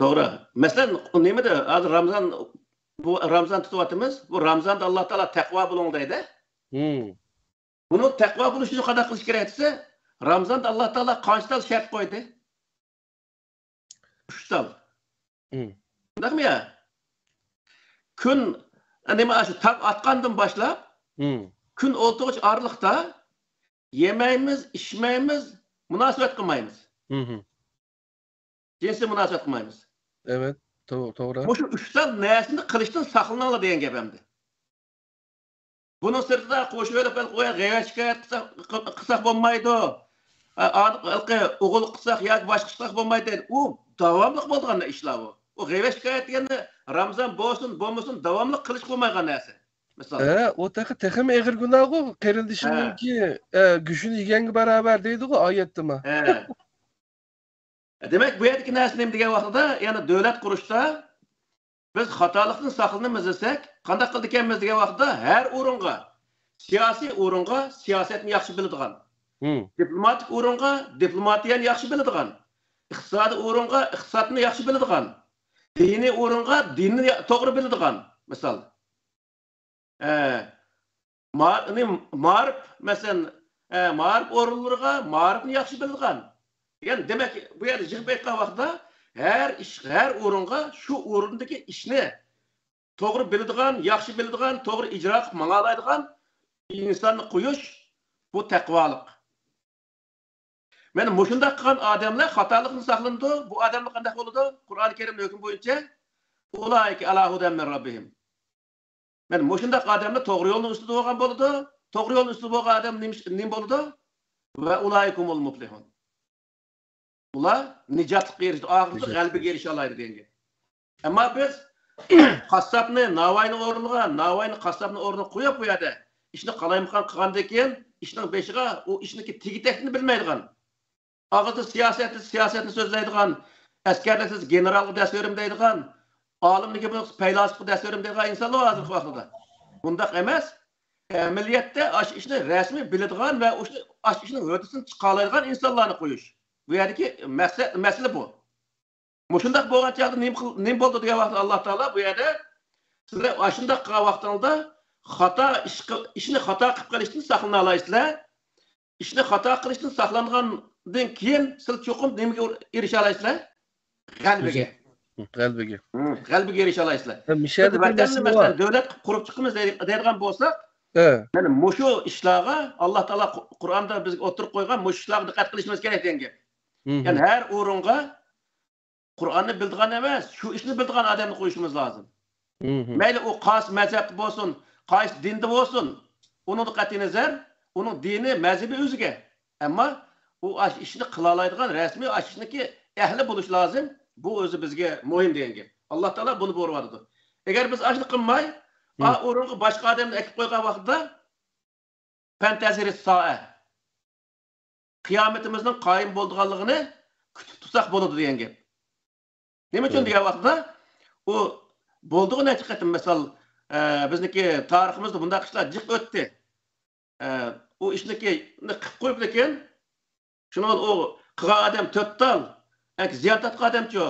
Doğru. Mesela neydi? Az Ramazan tutuvatımız. Bu Ramazan'da Allah Teala takva bulun deydi. Bunu takva buluşunu kadar kılış gerekirse Ramazan'da Allah Teala kaçtal şart koydu? 3 tal. Değil mi ya? Gün tak atkandan başlap gün olduğu aralıkta yemeğimiz, içmeğimiz münasebet kılmayımız. Cinsi münasebet kılmayımız. Evet, doğru. Bu şu 3 tal neyesinde kılıçtan saklananlar diyen gebemdi. Bunun sırtında koşuverip gayret şikayet kısak olmaydı. Oğul kısak ya başka kısak olmaydı. O davamlık bolğan işler o. O gayret şikayet degende Ramazan bolmasın davamlık kılıç olmaygan näse. Mesela. O takım eğer günah o kardeşinin ki güçünü yegen beraber deydi o ayette mi? Demek bu yerdeki näse nima degan vaqtda, yani devlet kuruşta biz xatolikdan saqlanamiz desek, qanday qildi ekanmiz degan vaqtda har o'ringa, siyosiy o'ringa siyosatni yaxshi biladigan, diplomatik o'ringa diplomatiyani yaxshi biladigan, iqtisodiy o'ringa iqtisodni yaxshi biladigan, diniy o'ringa dinni to'g'ri biladigan, misol. Ma'rif, masalan, ma'rif o'rinlariga ma'rifni yaxshi biladigan. Yani demek bu yer jig'ib aytgan vaqtda her o'ringa shu o'rindagi ishni to'g'ri biladigan, yaxshi biladigan, to'g'ri ijro qilib mang'alaydigan insonni qo'yish bu taqvolik. Mana mushunday qilgan odamlar xatolikdan saqlandi. Bu odamlar qanday bo'ladi? Qur'oni Karimning hukmi bo'yicha ulayka ala hudan min robbihim. Mana mushunday odamlar to'g'ri yo'lning ustida bo'lgan bo'ladi. To'g'ri yo'lning ustida bo'lgan odam nima bo'ladi? Va ulaykumul muflihun. Ular nijatlık erişti, ağırlık galbiga erişe alaydı degan. Ama biz qassobni Navoiyni o'rniga, Navoiyni qassobni o'rniga qo'yib qo'yadi. Ishni qalaymiqan qilgandan keyin ishning beshiga u ishniki tegitekni bilmaydigan. Og'izda siyosatni so'zlaydigan, askarlarsiz generalga dasverim deydigan, olimniki bu faylasufga dasverim deydigan insonlar hozirgi vaqtda. Bundaq emas. amaliyotda ash ishni rasmiy biladigan va o'sha ash ishni hududini chiqaradigan insonlarni qo'yish. Bu yerdagi masala bu. Mushundaq bo'lgan chog'da nima bo'ldi degan vaqtda Alloh taolo bu yerda sizlar ashundaq qilgan vaqtingizda xato ishni xato qilib qilishdan saqlana olasizlar. Ishni xato qilishdan saqlangandan keyin siz cho'qim nimaga erisha olasizlar? G'albiga. G'albiga erisha olasizlar. Masalan, davlat qurib chiqamiz deydigan bo'lsak, yani mushu ishlarga Alloh taolo Qur'onda bizga o'tirib qo'ygan mushu ishlarga diqqat qilishimiz kerak degan gap. Yani her o'ringa Qur'onni bildigan emas, shu ishni bildigan odamni qo'yishimiz lozim. Mayli u qaysi mazhabda bo'lsin, qaysi dinda bo'lsin, uning qat'iy nazar, uning dini, mazhabi o'ziga. Ammo u ishni qila oladigan rasmiy ishniki ahli bo'lish lozim. Bu o'zi bizga muhim degan gap. Alloh taolo buni bo'riyotdi. Agar biz ashni qilmay, o'ringa boshqa odamni akib qo'ygan vaqtda fantaziyat soa qiyomatimizning qoyim bo'lganligini kutib tutsak bo'ladi degan gap. Nima uchun degan vaqtda u bo'ldigan haqiqatan misol bizniki tariximizda bunday ishlar jiq o'tdi. U ishniki qilib qo'yib ekan, shuni u qilgan odam to'ttal ziyon tortgan odamchi,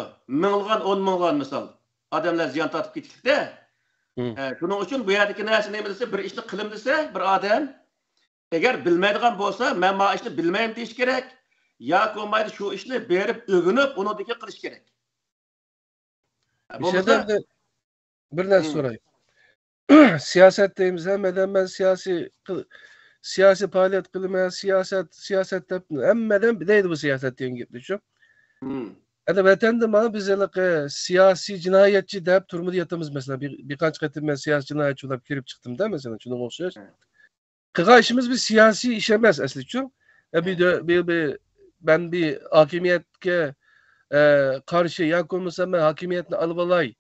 ming'ilgan, 10 ming'ilgan misol odamlar ziyon tortib ketdikda. Shuning uchun bu yerdagi narsa nima desa, bir ishni qilim desa, bir odam agar bilmaydigan bo'lsa, men bu ishni bilmayman deyish kerak, yoki bo'lmaydi shu ishni berib o'rganib, uni dika qilish kerak. Bir narsa sorayım. Siyaset deyimiz hemmeden ben siyasi faaliyet kılmaya, siyasette hemmeden neydi bu siyaset diyen gibi düşün. Yani vatanda bana biz siyasi cinayetçi deyip turmu diyetimiz mesela birkaç katım ben siyasi cinayetçi olarak girip çıktım da mesela şunu okşuyor. Kıga işimiz bir siyasi işemez aslında çünkü. Ben bir hakimiyetke karşı yakınmışsam ben hakimiyetini alıbalay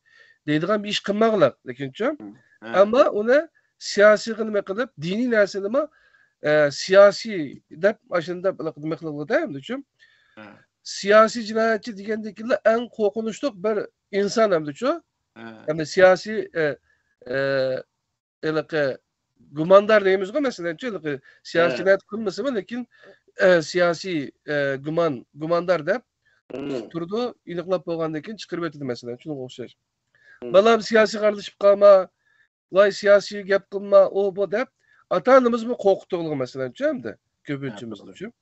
deydiğim bir iş kılmakla lakin çünkü. Ama ona siyasi kılıp dini nersini ama siyasi deyip aşında kılıp değil mi çünkü? Siyasi cinayetçi diyendekiler en korkunçluk bir insan hem de şu. Yani siyasi gumandar deyimiz o mesela çünkü siyasi cinayet kılması mı lakin siyasi gumandar deyip turdu iniklap olgandakin çıkırıp etdi mesela şunu okşayır. Balam siyasi kardeşip kalma, lay siyasi gap kılma, o bu deyip ata-anamız mı korkuttuğunu mesela çünkü de köpüntümüz düşün.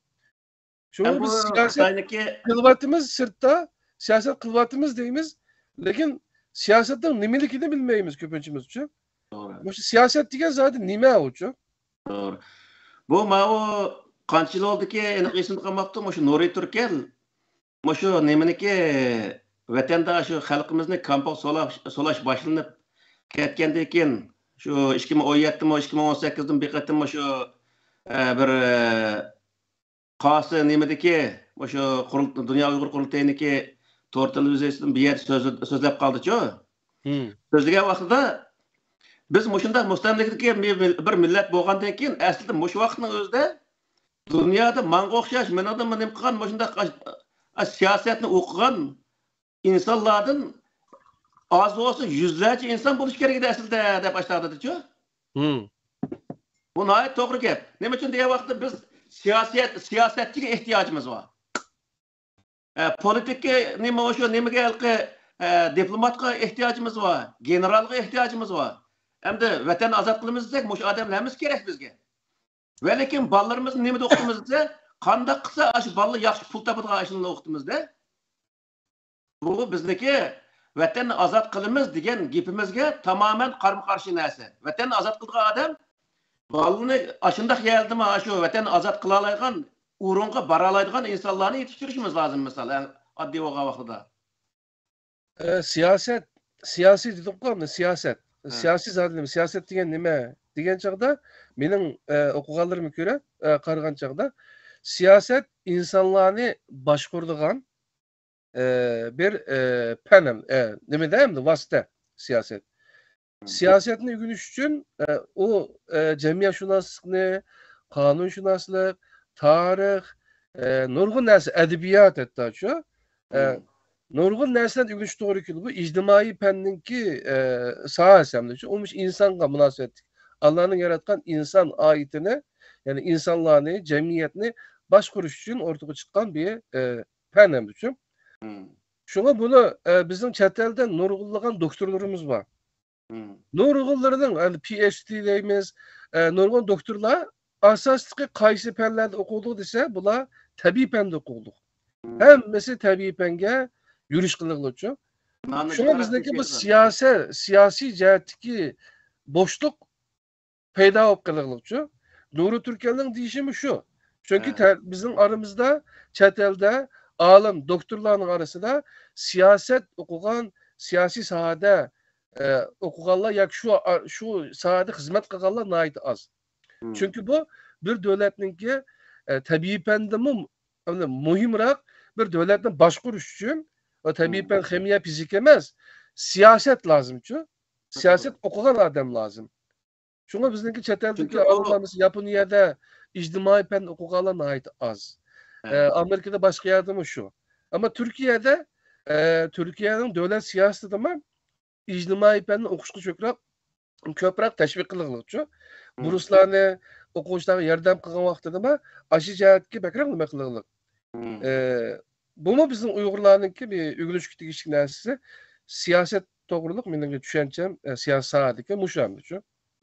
Şunu biz siyaset kılvatımız sırtta, siyaset kılvatımız deyimiz, lakin siyasetten nimelikini bilmeyimiz köpünçümüz için. Doğru. Bu siyaset diyen zaten nime olacak. Doğru. Bu o kaç yıl oldu ki en iyisini kalmaktı, şu Nuri Türkel, şu nimeniki vatandaş, şu halkımızın kampa solaş başlanıp ketkendekin, şu 2017'de 2018'de bir katım şu bir Qası nimedeki şu Dünya Uygur Kurultayı'ndaki Tor televizyon bir yer sözlep kaldı-çı. Sözlüge vaqtida biz mushunda mustamlikdagi bir millat bo'lgandan keyin aslida mush vaqtning o'zida dunyoda menga o'xshash menada nima qilgan mushunda siyosatni o'qigan insonlardan oz bo'lsa yuzlarcha inson bo'lish kerak edi aslida deb boshladi-chu. Bu nihoyat to'g'ri gap. Nima uchun degan vaqtda biz siyosatchiga ehtiyojimiz var. Politikka nimaga diplomatga ehtiyojimiz var. Generalga ehtiyojimiz var. Hem de vatan azat qilamiz desak, mush odamlarimiz kerak bizga. Va lekin bolalarimizni nimada o'qitamiz desa, qanday qilsa shu bolalar yaxshi pul topadigan ishni o'qitamizda. Bu bizniki vatanni azat qilamiz degan gapimizga tamoman qarama-qarshi narsa. Vatanni azat qilgan odam balını aşındak yeldimi şu vatan azat kılalaygan, uğrunga baralaygan insanlarını yetiştirişimiz lazım mesela adli oğa vaxtıda. Siyasi dedik mi? Siyasi zaten siyaset degen nime? Degen çağda benim okuganlarıma göre karıgan çağda siyaset insanlarını başkurduğun bir penem, nime deyim de vasıta siyaset. Siyasetin ügünüş için o cemiyetşünaslık, kanunşünaslık, tarih, nurgun nersi, edebiyat hatta şu. Nurgun nersinden ügünüş doğru ki bu ictimai penninki sahasında şu. Olmuş insanla münasebet Allah'ın yaratkan insan ayetini, yani insanlarını, cemiyetini başkuruş için ortaya çıkan bir penem düşün. Şuna bunu bizim chet elden nurgullagan doktorlarımız var. Nurgullarının yani PhD deyimiz, nurgul doktorlar asaslıkı kaysi penlerde okudu dese bula tabi pende okudu. Hem mesela tabi penge yürüyüş kılıklıcı. Şuna bizdeki bu siyasi cihetteki boşluk peyda olup kılıklıcı. Nuri Türkiye'nin değişimi şu. Çünkü bizim aramızda chet elde alim doktorların arasında siyaset okugan, siyasi sahada okuganlar yak şu sahada hizmet kılganlar nayit az. Çünkü bu bir devletninki tabii pendimi muhimrak bir devletin başkuruş için o tabii pen kemiye fizik emez. Siyaset lazım çünkü. Siyaset okugan adam lazım. Çünkü bizdeki chet eldeki alimlerimiz Japonya'da ictimai pen okuganlar nayit az. Amerika'da başka yardımı şu. Ama Türkiye'de Türkiye'nin devlet siyaseti ama ictimai pen okuşku köprek teşvik kılınlıkçı. Bu Ruslarını okuşlarına yardım kılgan vaxtıda mı aşı cihetki bekrek nime kılınlık. Bu mu bizim Uygurlarınki bir ügülüş kütük neresi siyaset doğruluk benim düşüncem siyasi sahadaki muşamdı.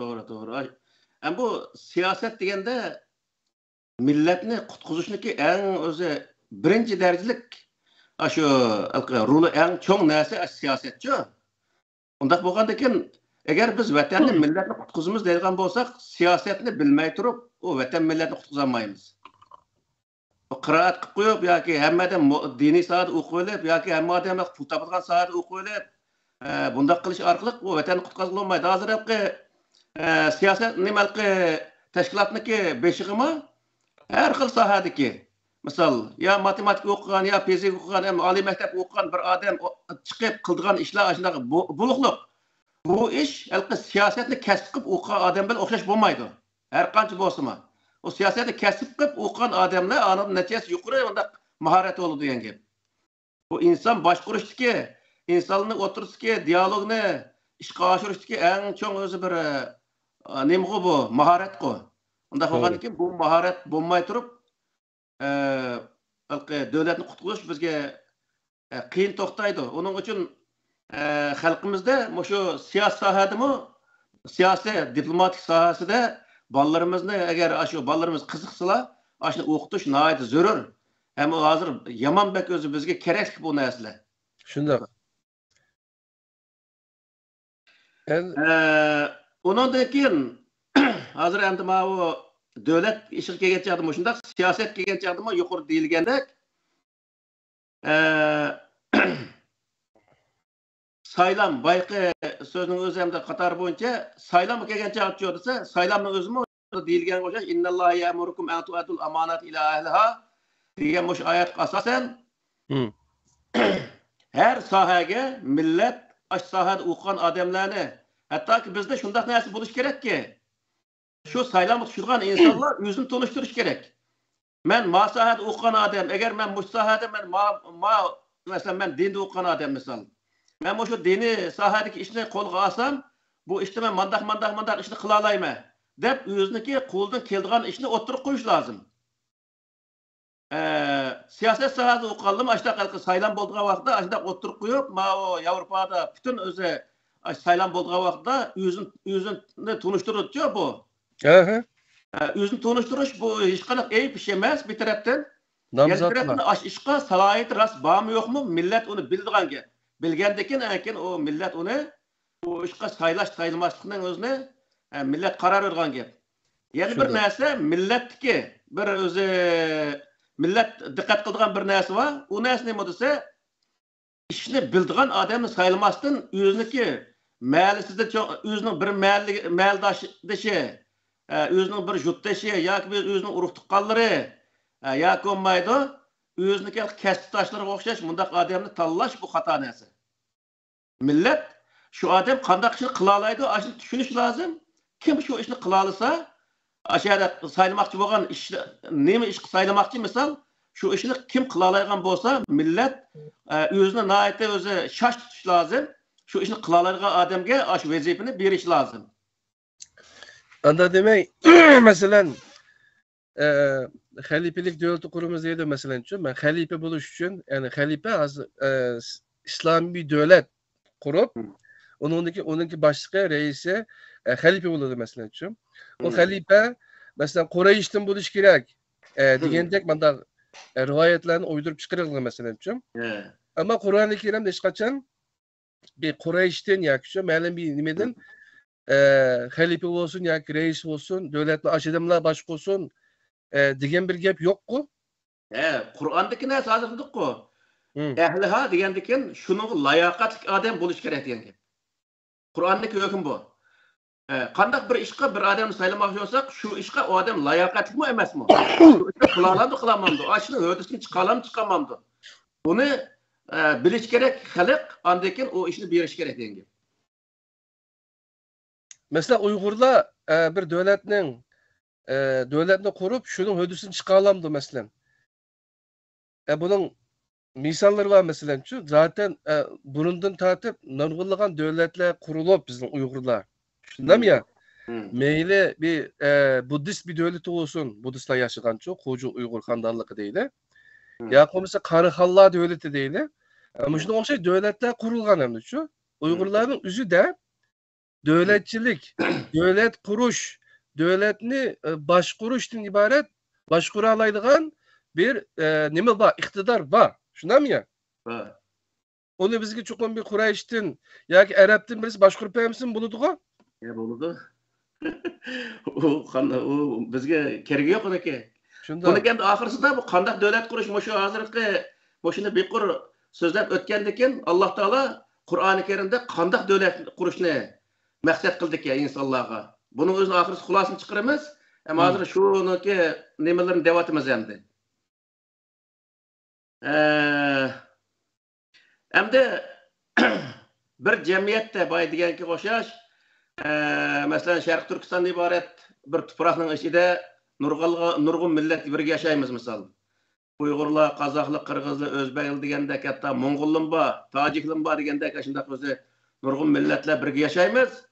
Doğru. Yani bu siyaset degende milletni qutquzishniki eng o'zi birinchi darajelik shu roli eng cho'ng narsa siyosatchi. Undaq bo'lgandan keyin agar biz vatanni millatni qutqizamiz deydigan bo'lsak, siyosatni bilmay turib, u vatan millatni qutqizolmaymiz. Qiraat qilib qo'yib yoki hammadan diniy sohada o'qib olib yoki hamma odam pul topadigan sohada o'qib olib, bundaq qilish orqali u vatanni qutqazib olmaydi. Hozirgi siyosat nimalqi tashkilotniki beshig'imi her xil sohadagi, misol, ya matematik o'qigan, ya fizik o'qigan, ham oliy maktab o'qigan bir odam chiqib qildigan ishlar shunaqa buluqliq. Bu ish halqi siyosatni kasb qilib o'qigan odam bilan o'xshash bo'lmaydi. Har qancha bo'lsa-mu. O siyosatni kasb qilib o'qigan odamlar aniq natijasi yuqori undaq mahorat bo'ladi degan gap. Bu inson boshqarishdagi, insonni o'tirishdagi, dialogni ishga oshirishdagi eng cho'ng o'zi bir nima bu? Mahorat-ku. Undaq bo'lgandan keyin bu mahorat bo'lmay turib, davlatni qutqizish bizga qiyin to'xtaydi. Uning uchun xalqimizda shu siyosiy sohadami, siyosiy diplomatik sohasida bolalarimizni agar shu bolalarimiz qiziqsalar, shuni o'qitish nihoyat zarur. Ham hozir yomon bak o'zi bizga kerak bu narsalar. Shunday. Undan keyin hozir endi bu davlat ishiga kelgan chaqda shundaq siyosat kelgan chaqda yuqori deyilgandek saylam bayqi so'zining o'zi hamda qator bo'yicha saylam kelgan chaqda desa saylamning o'zimi deyilgan o'xshash innalloha ya'murukum an tu'atul amanat ila ahliha degan mush oyatga asosan har sohaga millat ash sohada o'qigan odamlarni hattoki bizda shunday narsa bo'lish kerakki şu saylamı tushirgan insonlar o'zini tonishtirish kerak. Men maslahat o'qigan odam, agar men bu sohada masalan men dinda o'qigan odam misol. Men shu diniy sohadagi ishni qo'lga olsam, bu ishni men mandaq ishni qila olayman deb o'ziniki qo'ldan keladigan ishni o'tirib qo'yish lozim. Siyosat sohasida o'qiganlar ashta xalqi saylam bo'lgan vaqtda ashta o'tirib qo'yib, Yevropada butun o'zi saylam bo'lgan vaqtda o'zini tunishtiruvchi bu. O'zini tonishtirish bu hech qanaqa ayb ish emas bir tarafdan. Bir tarafdan ishqa salohiyati rost bormi yo'qmi millat uni bildigan gap. Bilgandan keyin o millat uni bu ishqa saylamaslikning o'zini millat qaror bergan gap. Yana bir narsa millatniki bir o'zi millat diqqat qiladigan bir narsa bor. U narsa nima desa ishni bildigan odamni saylamasdan o'ziniki mahallasida o'zining bir mahaldashi o'zining bir yurtdoshi yoki o'zining urug' tuqqanlari yoki bo'lmaydi o'ziniki kasbdoshlariga o'xshash bundaq odamni tanlash bu xato narsa. Millat shu odam qanday ishni qila oladi, shuni tushunish lozim. Kim shu ishni qila olsa, ashada saylamoqchi bo'lgan ish nima ish saylamoqchi misol, shu ishni kim qila oladigan bo'lsa, millat o'zini nihoyatda o'zi shosh tutish lozim. Shu ishni qila oladigan odamga shu vazifani berish lozim. Anda demek mesela halifelik devleti kurumuz deydi mesela için ben halife buluş için yani halife İslami bir devlet kurup onunki başlığı reisi halife buludu mesela için. O halife mesela Kureyş'ten buluş gerek diyecek bana rivayetlerini uydurup çıkarıldı mesela için. Ama Kur'an-ı Kerim'de hiç kaçan bir Kureyş'ten yakışıyor. Malum bir nimeden halife olsun ya reis olsun, devletli aşedemler baş olsun degan bir gap yok ku. Kur'an'daki ne hazırladık ku? Hı. Ehliha degendikin şunun layakatli adam buluş gerek diyen gap. Kur'an'daki hüküm bu. Qandaq bir işqa bir adamni saylamoqchi bo'lsak, shu ishqa o odam layoqatli mi emasmi? Shu ishni qila olamdi, qilamamdi? Ashuni hudisini chiqalam, chiqamamdi? Buni bilish kerak xalq, andan keyin o ishni berish kerak degan gap. Mesela Uygurlar bir devletni kurup şunun hudisini çıkalamdı mesela. Bunun misalları var mesela şu. Zaten bunundan tartip nurgulluğun devletler kurulup bizim Uygurlar. Şundan ya? Meyli bir Budist bir devleti olsun. Budistler yaşayan çok. Koca Uygur Handarlığı değil. Ya mesela Karahallar devleti değil. Ama şunun o şey devletler kurulgan hem de şu. Uygurların üzü de devletçilik, devlet kuruş, devletni başkuruştan ibaret başkura alaydıgan bir nime var, iktidar var. Şundan mı ya? Onu bizge çoğun bir Kureyş'tin ya ki Arap'tan birisi başkurup emsin buludu o? Ya buludu. O bizge keregi yok onu ki. Bunu kendi ahırsında bu kandak devlet kuruş moşu hazırlıkı moşunu bir kur sözlep ötkendikin Allah Teala Kur'an-ı Kerim'de kandak devlet kuruşunu maksat kıldık ya insanlığa. Bunun özünün ahırsı hulasını çıkarımız. Ama hazır şunu ki nemelerini devatımız hem de. Hem de bir cemiyette bay diyen ki koşaş mesela Şarkı Türkistan'da ibaret bir tuprağın içinde nurgun millet birge yaşayımız misal. Uygurlar, Kazaklı, Kırgızlı, Özbekli degende hatta Mongollu var, Tacikli var degende kaşında özü nurgun milletler birge yaşayımız.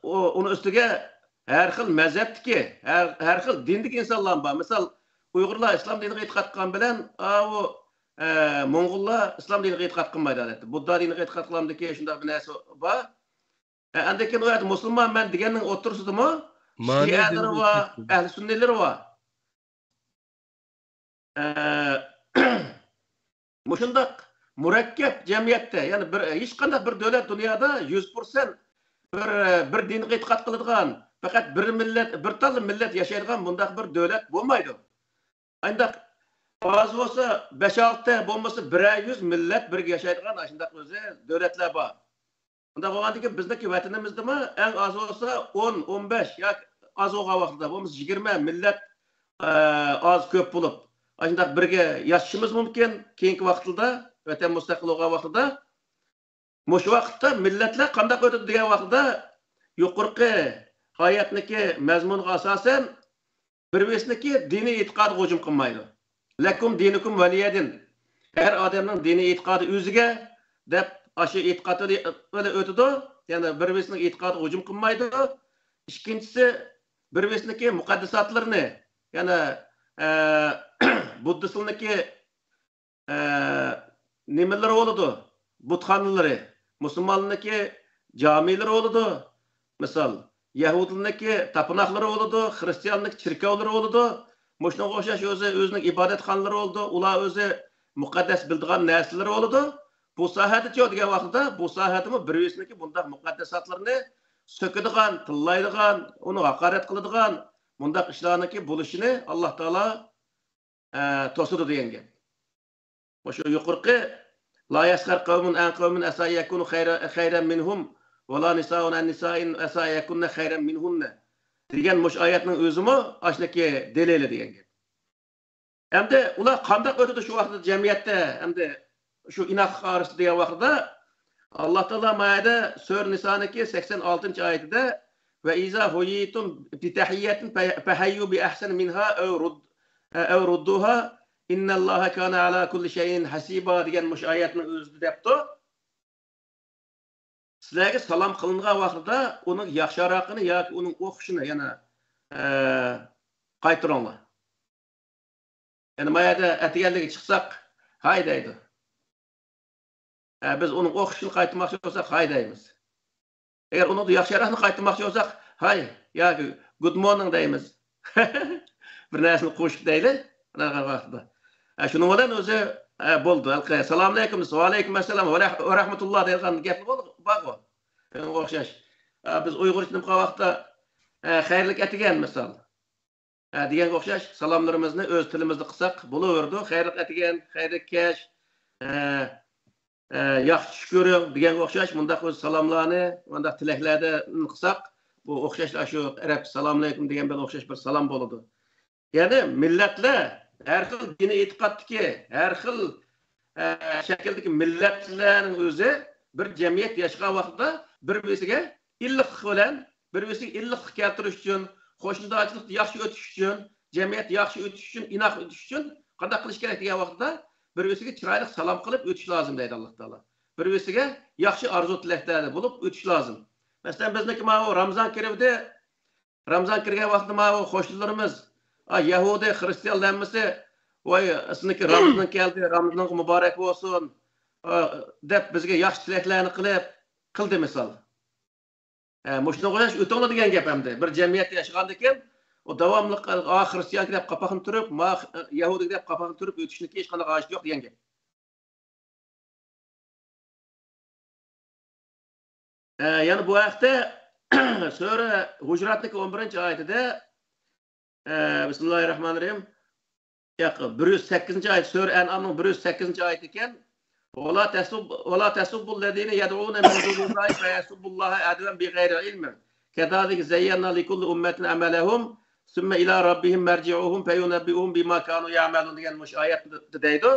Onun üstüge her xil mezheptiki, her xil dindik insanlar var. Misal Uygurlar İslam dinine itiqat qilgan bilan o Mongollar İslam dinine itiqat qilmaydi. Budda dinine itiqat qilamdiki shunday bir narsa bor. Andakin o Müslüman ben degenin otursudu mu? Şiaları var, Ehl-i Sünnileri var. Muşundak murakkep cemiyette yani hiç qanday bir devlet dünyada 100% bir dinge itiqat qiladigan fakat bir millet, bir tal millet yaşaydigan bundaq bir devlet bo'lmaydi. Ayndaq az bo'lsa 5-6 ta bo'lmasa 100 millet birga yaşaydigan ashundaq o'zi devletlar bor. Bunda bo'lgandiki bizniki vatanimizdami eng az bo'lsa 10-15 yoki az bo'lgan vaqtda bo'lmasa 20 millet az ko'p bo'lib ashundaq birga yashashimiz mumkin keyingi vaqtda vatan mustaqil bo'lgan vaqtda. Mush vaqtda millatlar qanday o'tadi degan vaqtda yuqorqi hayotniki mazmunga asosan bir-biriniki diniy e'tiqod hujum qilmaydi. Lakum dinukum valiyadin. Her adamning diniy e'tiqodi o'ziga deb aşı e'tiqodi öyle o'tadi. Yani bir-biriniki e'tiqodi hujum qilmaydi. İkincisi bir-biriniki muqaddasatlarini yani Buddistlarniki nimalar bo'ladi? Butxonalari, Müslümanlarniki camiler bo'ladi. Misal Yahudilarniki tapınaqları bo'ladi, Hristiyanlik çirkevleri bo'ladi. Muşuna o'xshash o'zining ibodatxonalari bo'ladi. Ular o'zi muqaddas bildigan narsalar bo'ladi. Bu sohada cho degan vaqtda bu sohadami bir-biriniki bundaq muqaddasatlarni sökadigan, tillaydigan, uni haqorat qiladigan bundaq ishlarniki bo'lishini Alloh taolo to'sidi degan gap. O'sha yuqorqi la yaskhar qawmun an qawmin asa yakunu khayran minhum va la nisaun an nisa'in asa yakunna khayran minhunna degan mush oyatning o'zimi ashniki delili degan gap. Hamda ular qanday o'tadi shu vaqtda jamiyatda hamda shu inoq qarshi degan vaqtda Alloh taolo Maida Sura Niso'niki 86-oyatida va iza huyitum bi tahiyyatin fahayyu bi ahsan minha aw rudduha innalloha kana ala kulli shay'in hasiba degan mush oyatning o'zida debdi. sizlarga salom qilingan vaqtida uning yaxshiroqini yoki uning o'qishini yana qaytaringlar. Yani mayada etigenliği çıksak haydaydı. Biz onun o'qishini qaytarmoqchi bo'lsak haydaymiz. Eğer onu da yaxshiroqni qaytarmoqchi bo'lsak, hay yoki good morning deymiz. Bir narsani qo'shib deyli. Anaqa vaqtida. Shuning bilan o'zi bo'ldi. Assalomu alaykum, va alaykum assalom va rahmatulloh degan gap bor. O'xshash. Biz Uyg'ur tilida vaqtda xayrlik etigan misol. Degan o'xshash salomlarimizni o'z tilimizda qilsak bo'laverdi. Xayrlik etigan, xayrlik kesh, yaxshi tush ko'ring degan o'xshash bundaq o'z salomlarni, bundaq tilaklarda qilsak, bu o'xshashlar shu arab assalomu alaykum degan bilan o'xshash bir salom bo'ladi. Ya'ni millatlar har xil dini e'tiqoddagi, har xil shakldagi millatlarning o'zi bir jamiyat yashagan vaqtda bir-biriga illiq bilan, bir-biriga illiq keltirish uchun, qo'shnidochilikni yaxshi o'tish uchun, jamiyat yaxshi o'tish uchun, inoq o'tish uchun qanday qilish kerak degan vaqtda bir-biriga chiroyli salom qilib o'tish lozim deydi Alloh taolo. Bir-biriga yaxshi orzu tilaklarda bo'lib o'tish lozim. Masalan, bizniki mana Ramazon kiribdi. Ramazon kirgan vaqtda mana qo'shnilarimiz Yahudi, Xristianlarmisi voy sizniki Ramazon keldi, Ramazon muborak bo'lsin deb bizga yaxshi tilaklarni qildi misol. Mushunga o'xshash o'tonglar degan gap hamda. Bir jamiyatda yashagandan keyin o davomli Xristian deb qapaqni turib, Yahudi deb qapaqni turib o'tishniki hech qanday g'ashi yo'q degan gap. Yani bu hafta Sura Hujuratning 11-oyatida Bismillahirrahmanirrahim. 108-oyat Sura An'amning 108-oyati ekan. ولا تسبوا الذين يدعون من دون الله فيسبوا الله عدوا بغير علم كذلك زينا لكل أمة عملهم ثم إلى ربهم مرجعهم فينبئهم بما كانوا يعملون degan mush oyat deydi.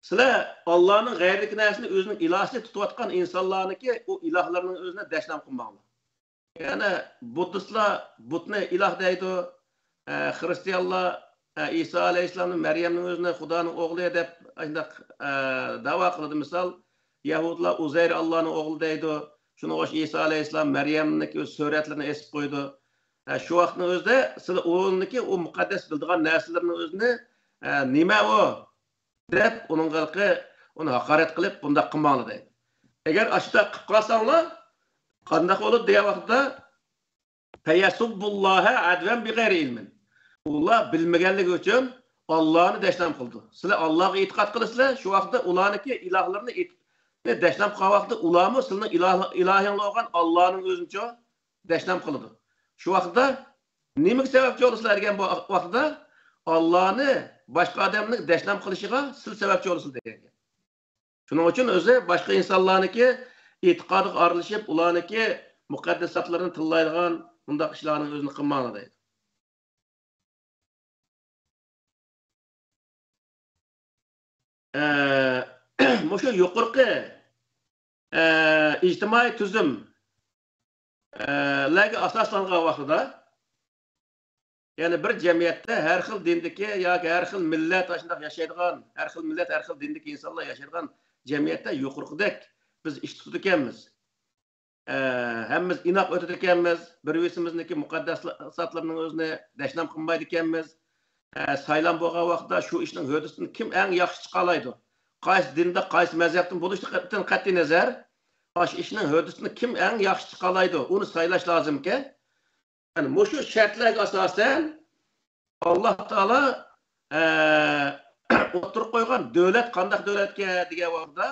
Sizlar Allohning g'ayrik narsini o'zining ilohisi tutayotgan insonlarniki u ilohlarning o'zini dashnam qilmanglar. Ya'ni buddistlar butni iloh deydi. Hristiyanlar İsa Aleyhisselam'ın Meryem'in özüne Xudoning o'g'li deb da'vo qildi misol. Yahudilar Uzayr Allohning o'g'li deydi. Shuni o'sh İsa Aleyhisselam Meryem'ning o'z suratlarini esib qo'ydi. Shu vaqtning o'zida sizlar o'g'liniki u muqaddas bildigan narsalarni o'zini nima u deb uning xalqi uni haqorat qilib bunda qilmanglar deydi. Agar ashta qilib qolsanglar qanday bo'ladi degan vaqtda fayasubbulloha advan bighayri ilmin. Ular bilmaganligi uchun Allohni dashnam qildi. Sizlar Allohga e'tiqod qilasizlar, shu vaqtda ularniki ilohlarni dashnam qilgan vaqtda ularmi sizning ilohinglar bo'lgan Allohning o'zincha dashnam qildi. Shu vaqtda nima sababchi bo'lasizlar degan vaqtda Allohni boshqa odamning dashnam qilishiga siz sababchi bo'lasiz degan. Shuning uchun o'zi boshqa insonlarniki e'tiqodiga aralashib, ularniki muqaddasatlarini tillaydigan bundaq ishlarning o'zini qilmanglar deydi. Muşu yuqorqi ijtimoiy tuzum larga asoslangan vaqtida ya'ni bir jamiyatda har xil dindagi yoki har xil millat shunday yashaydigan, har xil millat, har xil dindagi insonlar yashaydigan jamiyatda yuqorqidek biz ish tutib ekanmiz. Hammamiz inoq o'tib ekanmiz, bir-birimizniki muqaddasatlarning o'zini dashnam qilmaydi ekanmiz. Saylan bo'lgan vaqtda shu ishning hodisini kim eng yaxshi chiqalaydi? Qaysi dinda, qaysi mazhabdan bo'lishidan qat'iy nazar, shu ishning hodisini kim eng yaxshi chiqalaydi? Uni saylash lozimki. Yani mushu shartlarga asosan Alloh taolo o'tirib qo'ygan davlat qanday davlatga degan vaqtda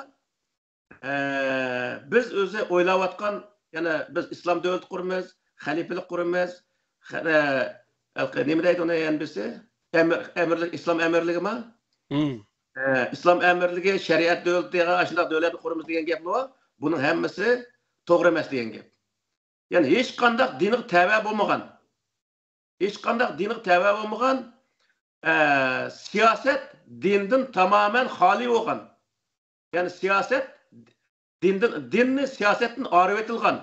biz o'zi o'ylayotgan, ya'ni biz islom davlati quramiz, xalifalik quramiz, nima deydi uni endi biz emirlik, islom emirligimi? İslam emirligi, shariat davlatiga ashunday davlatni quramiz degan gap bor. Buning hammasi to'g'ri emas degan gap. Ya'ni hech qanday dinga tava bo'lmagan, hech qanday dinga tava bo'lmagan siyosat dindan tamoman xoli bo'lgan. Ya'ni siyosat dinni siyosatdan orib etilgan.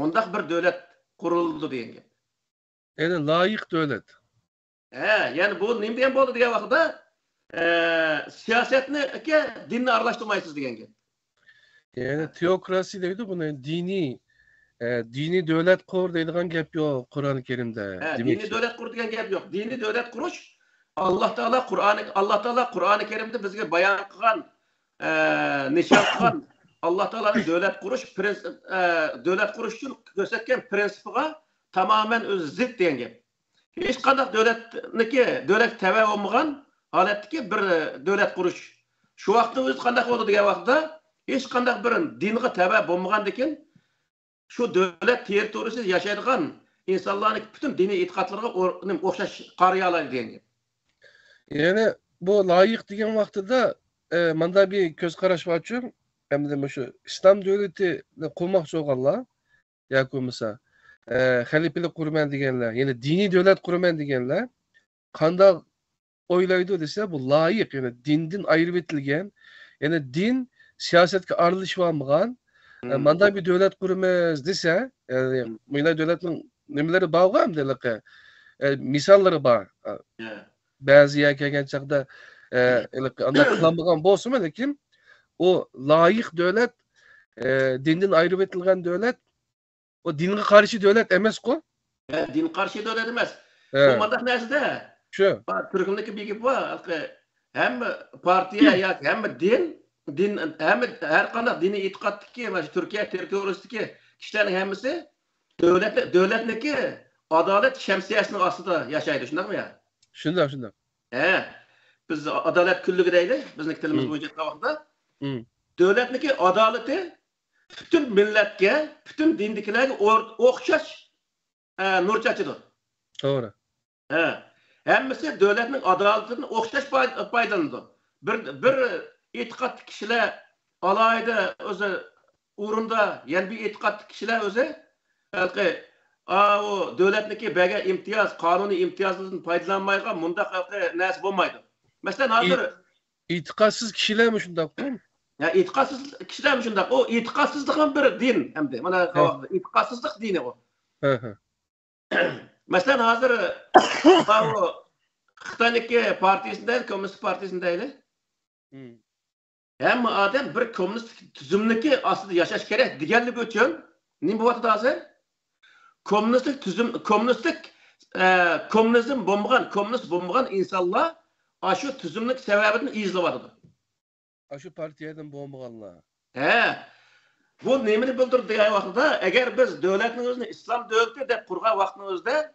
Mundaq bir davlat qurildi degan gap. Yani layık devlet. Yani bu nima degan bo'ldi degan vaqtda siyasetni dinni aralashtirmaysiz degan gap. Yani teokrasi deydi buni dini devlet kur deydigan gap yok Kur'an-ı Kerim'de. Dini devlet kur degan gap yok. Dini devlet kuruş Allah Teala Kur'an-ı Kerim'de bizge bayan kılgan, nişan kılgan Allah Teala'nın devlet kuruş için gösterken prensipiga tamamen öz zıt degan gap. Hiç qanday devlet tebe olmagan haletdeki bir devlet kuruş. Şu vaqtda öz qanday oldu degan vaqtda hiç qanday bir dinge tebe olmagan dekin şu devlet territoriyasida yaşaydigan insanların bütün dini itikatlarına o'xshash qariya oladi degan gap. Yani bu layık degan vaqtida manda bir göz qarash var üçün hem de şu İslam devleti kurmakçı olanlar ya kurmasa halifelik kurman deganlar yani dini devlet kurman deganlar qanday oylaydı dese bu layık yani dinden ayrı etilgen yani din siyasetke aralashmagan manda bir devlet kurmaz dese yani mıyla devletin nimeleri bağlı delik misalları var. Bazı yer kelgen çağda anda kılanmagan bolsun lekin o layık devlet dinden ayrı etilgen devlet o dinge karşı devlet emes ko. Din karşı devlet emes. Bu mandak näsede? Şu. Türkümdeki bir gap var. Hem partiye ya hem din hem her qanday dini itiqatdaki Türkiye territoriyasidagi kişilerin hemmisi devletniki adalet şemsiyesinin aslında yaşaydı. Şundak mı ya? Şundak. Biz adalet küllüğü deydi. Bizning tilimiz boyunca vaqtda. Devletniki adaleti bütün milletke, bütün dindikilerge o'xshash nur chachidu. Doğru. Hemmisi devletning adaletini o'xshash foydalanadi. Bir itiqatli kişiler alayda o'zi o'rinda, yani bir itiqatli kişiler o'zi o devletniki bege imtiyaz, kanuni imtiyazlardan faydalanmaygan mundaq näse bo'lmaydi. Masalan hozir itikatsız kişiler mi şundak mı? Ya itikatsız kişiler mi şundak? O itikatsızlık ham bir din hemde. Mana itikatsızlık dini o. Mesela hazır o Xitoyniki partiyasında, Komünist partiyasında hem adam bir komünist tüzümlüki aslında yaşaş gerek deganlik üçün nima bo'lyapti hozir? Komünizm bo'lmagan insonlar şu tüzümlük sebebini izleyapti. Şu partiyadan bo'lmaganlar. Bu nemini bildirdi degan vaqtda agar biz devletning o'zini islom devleti deb qurgan vaqtimizda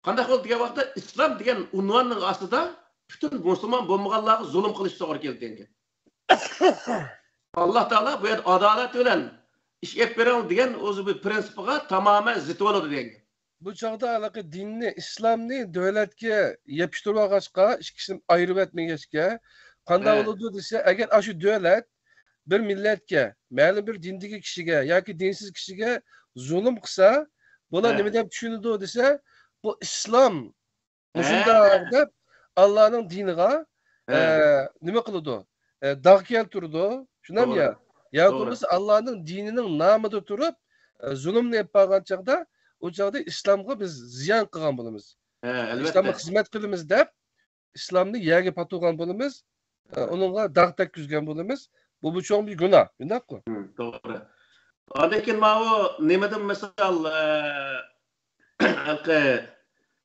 qanday qildi degan vaqtda islom degan unvonning ostida bütün musulmon bo'lmaganlarga zulm qilish to'g'ri keldi degan. Allah Teala bu yerda adalet bilan ish olib beradi degan o'zi bir prinsipiga tamamen zid bo'ladi degan. Bu çağda alaka dinni, İslamni devletke yapıştırma kaçka, ikisini ayrı etmegeçke, qanday oldu dese, eğer aşı devlet bir milletke, ma'lum bir dindiki kişiye, yoki dinsiz kişiye zulüm kılsa, buna nima deb tushunadi dese, bu İslam mushunda deb Allah'ın diniga nima qiladi? Dağ keltirdi. Shunami ya? Ya bo'lmasa Allah'ın dininin namida turib, zulmni yapgan chaqda o çağda İslam'a biz ziyan qilgan bo'lamiz. İslam'a xizmat qilamiz deb İslamni yerga patug'an bo'lamiz. Onunla dağ tekkizgan bo'lamiz. Bu cho'ng bir günah. Undaqmi? To'g'ri. Lekin mana bu nimadan misol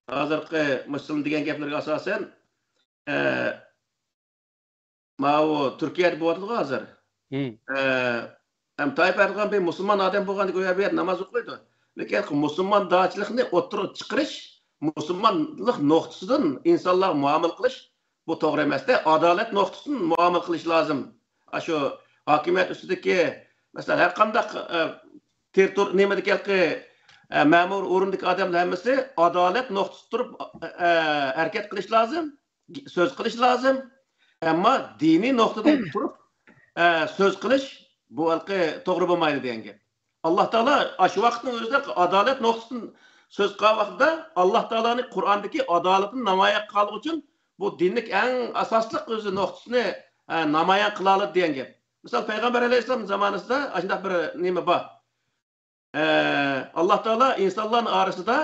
hozirgi muslim degan gaplarga asosan mana bu Turkiyada bo'lyapti hozir. Ham Tayyip Erdo'g'an bir musulmon odam bo'lganda go'yo bu namoz o'qiydi. Lekin musulmon da'chilikni o'ttirib chiqarish, musulmonlik nuqtasidan insonlar muomala qilish bu to'g'ri emasda, adolat nuqtasidan muomala qilish lozim. Shu hokimiyat ustidagi masalan har qanday nimadagi ma'mur o'rindagi odamlar hammasi adolat nuqtasida turib harakat qilish lozim, so'z qilish lozim. Ammo diniy nuqtadan turib so'z qilish bu to'g'ri bo'lmaydi degan gap. Allah Teala şu vaqtning o'zida adalet nuqtasidan so'z qilgan vaqtda Allah Teala'ning Qur'ondagi adolatni namoyon qilish uchun bu dinlik eng asosli o'zi nuqtasini namoyon qila oladi degan gap. Misol Payg'ambar alayhisalom zamonasida shunday bir nima bor. Allah Teala insonlarning orasida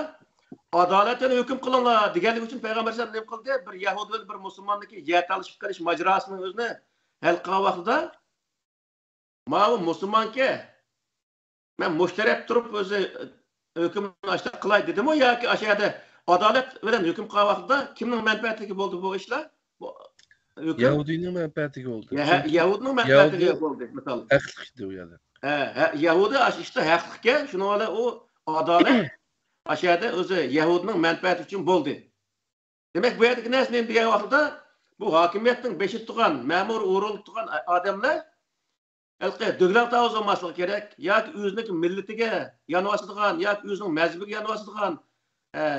Adaletini hüküm kılınlar deganlik uchun Peygamber sallam nima qildi? Bir Yahudi bir musulmonniki yer talishib qilish majrosining o'zini hal qilgan vaqtida mana bu musulmonga men mushtarak turib o'zi hükümni aşağı qilay dedim o yoki aşağıda adalet bilan hüküm qilgan vaqtida kimning manfaatiga bo'ldi bu ishlar? Bu hüküm Yahudining manfaatiga bo'ldi. Yahudining manfaatiga bo'ldi misol. Haqliq edi u yerda. Yahudi işte haqliqga shuni ola o adalet aşağıda o'zi Yahudining manfaati uchun bo'ldi. Demak bu yerdagi narsani degan vaqtda bu hokimiyatning beshi turgan, ma'mur o'rinli turgan odamlar Elqe döglen tavuz olması gerek. Ya özünün milletiga yanıvasıdığan, ya özünün mezhebiga yanıvasıdığan,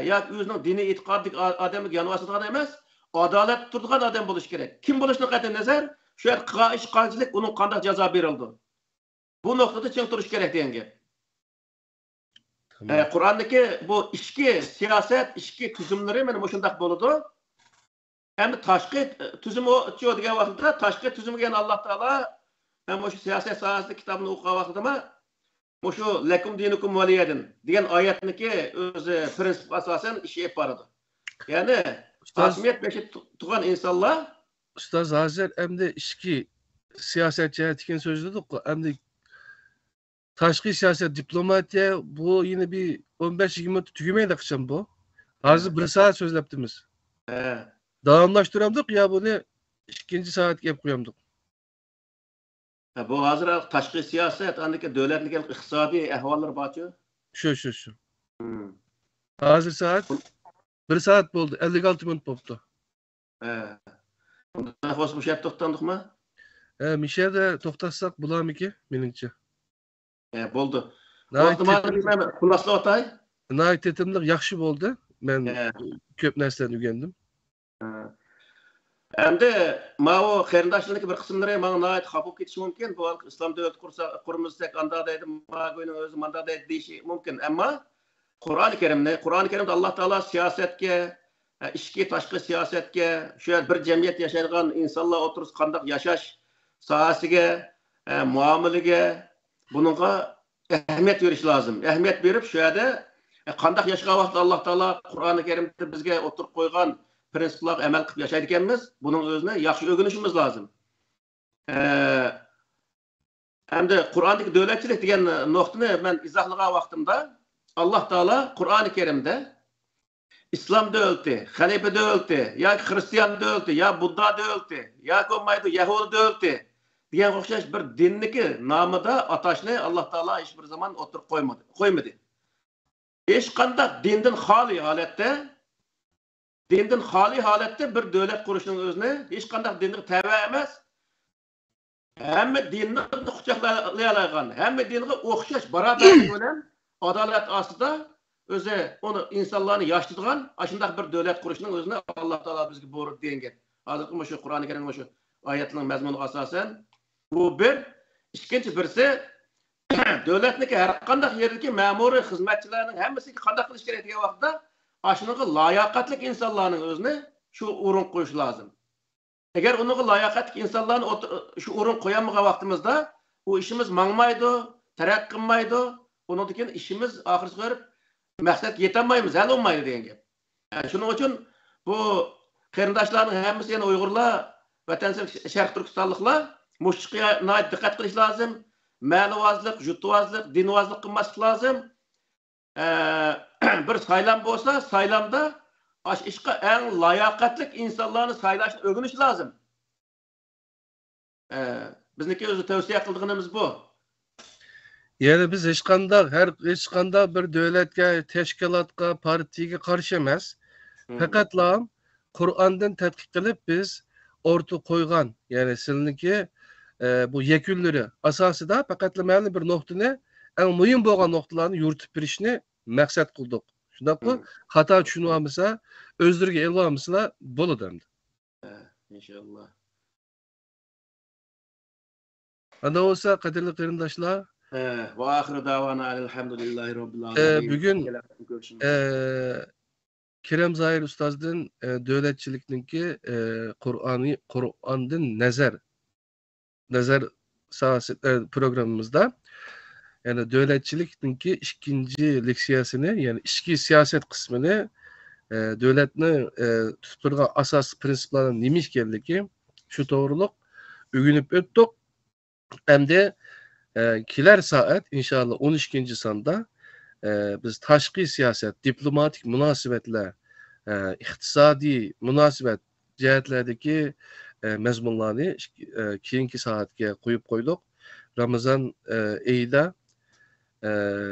ya özünün dini itikadik adamı yanıvasıdığan emas, adalet turduğan adam buluş gerek. Kim buluşuna qat'i nazar, şu yer iş qanchalik onun qanday jazo berildi. Bu noktada çeng turuş gerek degan gap. Qur'ondagi bu ishki siyoset, ishki tuzumlari mana mushundaq bo'ladi. Endi tashqi tuzum o degan vaqtda tashqi tuzumga Alloh taolo ben şu siyaset sahasında kitabını okuyan vaxtıma şu lekum dinukum valiyedin degan oyatniki o'zi prinsip asosan ish olib boradi. Ya'ni hokimiyat beshi turgan insonlar Ustoz hozir endi ishki siyoset jihatiga so'zladik, endi tashqi siyoset diplomatiya bu yine bir 15-20 minut tugamaydi qachon bu. Hozir 1 soat so'zlabdimiz. Davomlashtiramdik ya buni 2 soatga olib qo'yamdik. Bu hazır tashqi siyoset, andaki davlatning iqtisodiy ahvollari borchu. Shu. Hozir soat 1 soat bo'ldi, 56 minut bo'libdi. Bundan xo'sh bu yerda to'xtandikmi? Mishada to'xtatsak bo'larmiki, meningcha. Bo'ldi. Vaqtimni xuloslab o'tay. Tetimlik yaxshi bo'ldi. Men ko'p narsadan o'rgandim. Endi ma'o qarindoshlarning bir qismlari menga nayt xafa ketishi mumkin. Bu islom davlati qurmizsak anda deydi, ma'go'ning o'zi manda deydi deyishi mumkin. Ammo Qur'oni Karimda Alloh taolo siyosatga, ishki tashqi siyosatga, shu bir jamiyat yashaydigan insonlar o'tirib qanday yashash sohasiga, muomalaga buningga ahamiyat berish lozim. Ahamiyat berib shu yerda qanday yashagan vaqtda Alloh taolo Qur'oni Karimda bizga o'tirib qo'ygan prinsiplarga amal qilib yashaydi ekanmiz. Buning o'zini yaxshi o'rganishimiz lozim. Hamda Qur'ondagi davlatchilik degan nuqtani men izohlagan vaqtimda Alloh taolo Qur'oni Karimda islom davlati, xalifa davlati, yoki xristian davlati, yo Budda davlati, yoki bo'lmaydi Yahudi davlati degan o'xshash bir dinniki nomida atashni Alloh taolo hech bir zaman o'tirib qo'ymadi. Hech qanday dindan xoli holatda bir davlat qurishning o'zini hech qanday dinga tava emas. Hamma dinni quchoqlay olgan, hamma dinga o'xshash barobarlik bilan adolat ostida o'zi uni insonlarni yoshlatgan, shunday bir davlat qurishning o'zini Alloh taolo bizga buyurdi degan. Hozirgi shu Qur'oni Karimning shu oyatlarning mazmuniga asosan bu bir, ikkinchi birisi davlatniki har qanday yerdagi ma'muriy xizmatchilarning hammasiga qanday qilish kerak degan vaqtda aşınıqı layaqatlik insanların özünü şu urun qo'yish lazım. Eğer onuqı layaqatlik insanların şu urun qo'yamagan vaqtimizda o işimiz mangmaydı, taraqqi qilmaydi, onundan işimiz ahir so'rib maqsad yetolmaymiz, hal olmaydi degan gap. Yani shuning uchun bu qarindoshlarning hammasi yana Uyg'urlar, vatansevar Sharq Turkistonliklar mushqiga diqqat qilish lazım. Ma'navozlik, jutuvozlik, dinvozlik qilmaslik lazım. Bir saylam bo'lsa, saylamda ishqa eng layoqatli insonlarni saylashni o'rganish lozim. Bizniki o'zi tavsiya qilganimiz bu. Yani biz hech qanday bir davlatga, tashkilotga, partiyaga qarshi emas. Faqat Qur'ondan tadqiq qilib biz o'rta qo'ygan, ya'ni sizniki bu yakunlari asosida faqat ma'lum bir nuqtani eng muhim bo'lgan nuqtalarni yuritib berishni maqsad qildik. Shundaqmi? Xato tushunib olmasa, o'zlariga elib olmasalar bo'ladi endi. İnşallah. Ana olsa qadrli qarindoshlar, va oxiru davana alhamdulillahi robbil alamin. Bugun Kerem Zahir ustozdan davlatchilikniki Qur'ondan nazar sohasi programımızda yani devletçilikninki ikinci leksiyasını, yani içki siyaset kısmını devletni tutup turgan asas prinsiplarının nima ekanligi şu doğruluk ögünüp ötdük. Hem de kiler saat inşallah 12. sanda biz tashqi siyaset, diplomatik münasebetler, iqtisadi münasebet cihetlerdeki mezmunlarını keyinki saatga koyup koyduk. Ramazan ayida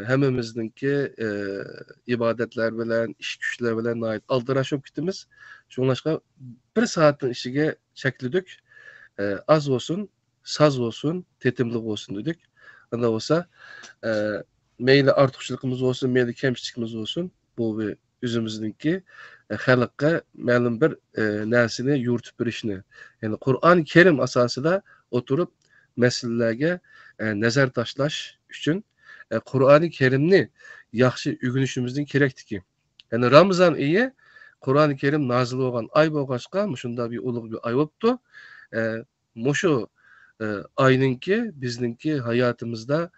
hemmemizdinki ibadetler bilen, iş güçler bilen ait aldıraşıp gitimiz. Şunlaşka bir saatin işige çekledik. Az olsun, saz olsun, tetimlik olsun dedik. Anda olsa meyli artıkçılığımız olsun, meyli kemçilikimiz olsun. Bu bir yüzümüzdeki halkka ma'lum bir narsani yurtup berishni. Yani Kur'an-ı Kerim asasida oturup meselelerge nazar tashlash uchun Kur'an-ı Kerimni yaxshi ögünüşümüzün kerektiki. Yani Ramazan ayı Kur'an-ı Kerim nazil olgan ay bolgaçka, muşunda bir ulug' bir ay boptu. Muşu ayninki bizninki hayatımızda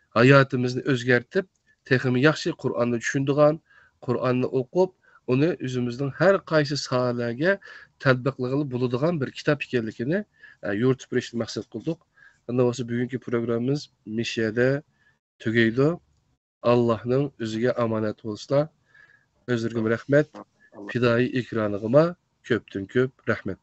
hayatımızı özgertip texmi yaxshi Kur'an'ı düşündüğün, Kur'an'ı okup onu özümüzün her kaysi sahalarga tatbiqligini buladigan bir kitap ekanligini yoritib berishni maqsad qildik. Anda olsa bugünkü programımız Mişyada tugaydi. Allah'ның özüge amanet olsa. Özürgüm rahmet. Fidayi ikranıgıma köptün köp rahmet.